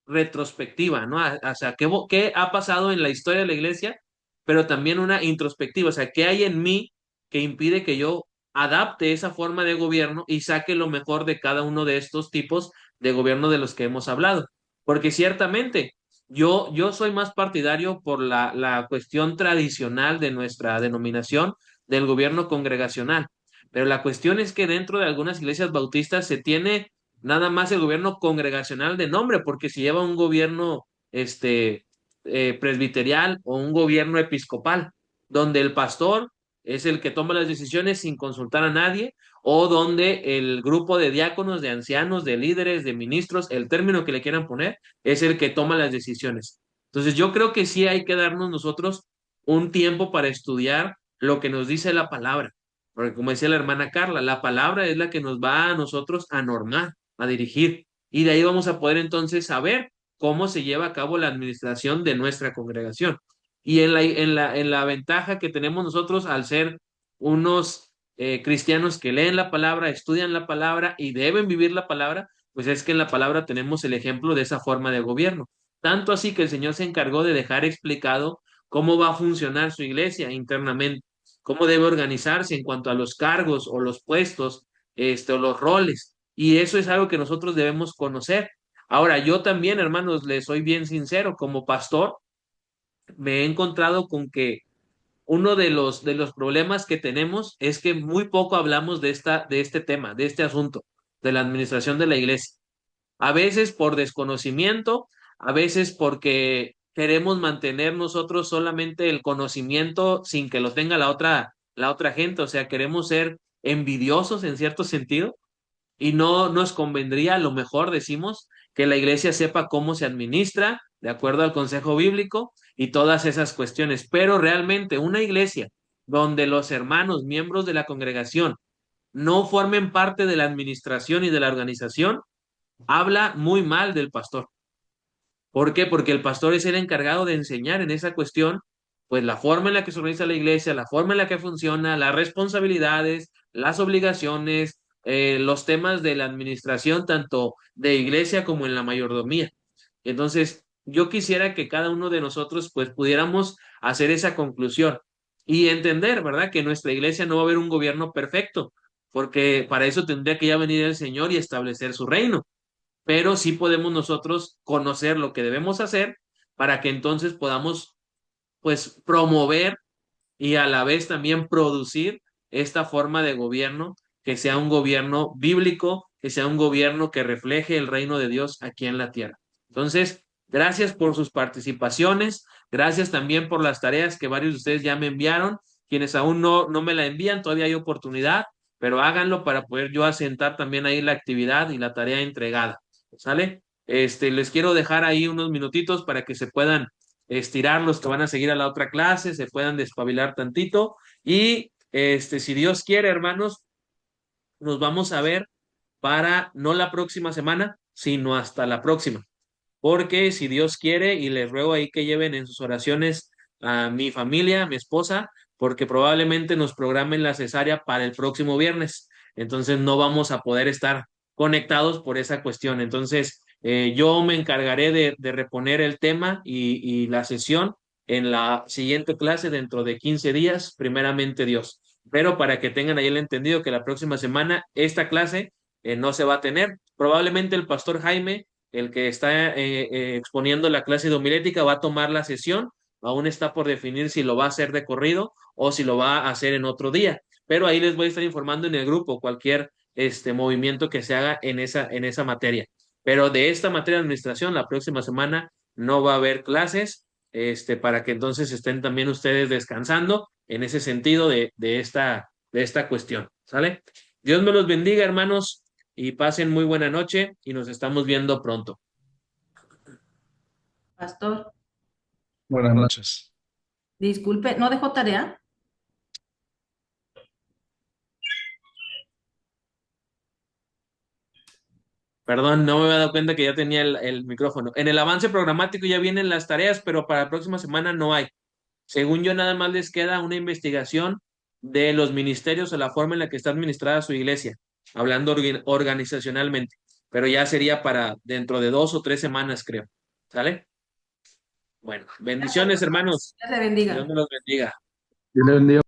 retrospectiva, ¿no? O sea, ¿qué ha pasado en la historia de la iglesia? Pero también una introspectiva, o sea, ¿qué hay en mí que impide que yo adapte esa forma de gobierno y saque lo mejor de cada uno de estos tipos de gobierno de los que hemos hablado? Porque ciertamente yo soy más partidario por la cuestión tradicional de nuestra denominación del gobierno congregacional, pero la cuestión es que dentro de algunas iglesias bautistas se tiene nada más el gobierno congregacional de nombre, porque si lleva un gobierno presbiterial o un gobierno episcopal, donde el pastor es el que toma las decisiones sin consultar a nadie, o donde el grupo de diáconos, de ancianos, de líderes, de ministros, el término que le quieran poner, es el que toma las decisiones. Entonces yo creo que sí hay que darnos nosotros un tiempo para estudiar lo que nos dice la palabra. Porque como decía la hermana Carla, la palabra es la que nos va a nosotros a normar, a dirigir. Y de ahí vamos a poder entonces saber cómo se lleva a cabo la administración de nuestra congregación. Y en la ventaja que tenemos nosotros al ser unos cristianos que leen la palabra, estudian la palabra y deben vivir la palabra, pues es que en la palabra tenemos el ejemplo de esa forma de gobierno. Tanto así que el Señor se encargó de dejar explicado cómo va a funcionar su iglesia internamente, cómo debe organizarse en cuanto a los cargos o los puestos, o los roles. Y eso es algo que nosotros debemos conocer. Ahora, yo también, hermanos, les soy bien sincero, como pastor, me he encontrado con que uno de los problemas que tenemos es que muy poco hablamos de este tema, de este asunto, de la administración de la iglesia. A veces por desconocimiento, a veces porque queremos mantener nosotros solamente el conocimiento sin que lo tenga la otra gente, o sea, queremos ser envidiosos en cierto sentido y no nos convendría, a lo mejor decimos, que la iglesia sepa cómo se administra de acuerdo al consejo bíblico y todas esas cuestiones. Pero realmente una iglesia donde los hermanos, miembros de la congregación, no formen parte de la administración y de la organización, habla muy mal del pastor. ¿Por qué? Porque el pastor es el encargado de enseñar en esa cuestión, pues la forma en la que se organiza la iglesia, la forma en la que funciona, las responsabilidades, las obligaciones, los temas de la administración, tanto de iglesia como en la mayordomía. Entonces, yo quisiera que cada uno de nosotros, pues, pudiéramos hacer esa conclusión y entender, ¿verdad? Que en nuestra iglesia no va a haber un gobierno perfecto, porque para eso tendría que ya venir el Señor y establecer su reino, pero sí podemos nosotros conocer lo que debemos hacer para que entonces podamos, pues, promover y a la vez también producir esta forma de gobierno, que sea un gobierno bíblico, que sea un gobierno que refleje el reino de Dios aquí en la tierra. Entonces, gracias por sus participaciones, gracias también por las tareas que varios de ustedes ya me enviaron, quienes aún no me la envían, todavía hay oportunidad, pero háganlo para poder yo asentar también ahí la actividad y la tarea entregada. ¿Sale? Les quiero dejar ahí unos minutitos para que se puedan estirar los que van a seguir a la otra clase, se puedan despabilar tantito y si Dios quiere, hermanos, nos vamos a ver para no la próxima semana, sino hasta la próxima. Porque si Dios quiere, y les ruego ahí que lleven en sus oraciones a mi familia, a mi esposa, porque probablemente nos programen la cesárea para el próximo viernes. Entonces no vamos a poder estar conectados por esa cuestión. Entonces yo me encargaré de reponer el tema y la sesión en la siguiente clase dentro de 15 días, primeramente Dios. Pero para que tengan ahí el entendido que la próxima semana esta clase no se va a tener. Probablemente el pastor Jaime, el que está exponiendo la clase de homilética, va a tomar la sesión. Aún está por definir si lo va a hacer de corrido o si lo va a hacer en otro día. Pero ahí les voy a estar informando en el grupo cualquier movimiento que se haga en esa materia. Pero de esta materia de administración, la próxima semana no va a haber clases, para que entonces estén también ustedes descansando en ese sentido de esta cuestión. ¿Sale? Dios me los bendiga, hermanos, y pasen muy buena noche y nos estamos viendo pronto. Pastor, Buenas noches. Noches. disculpe, ¿no dejó tarea? Perdón, no me había dado cuenta que ya tenía el micrófono. En el avance programático ya vienen las tareas, pero para la próxima semana no hay. Según yo, nada más les queda una investigación de los ministerios o la forma en la que está administrada su iglesia, hablando organizacionalmente. Pero ya sería para dentro de 2 o 3 semanas, creo. ¿Sale? Bueno, bendiciones, hermanos. Dios le bendiga. Dios me los bendiga. Dios le bendiga.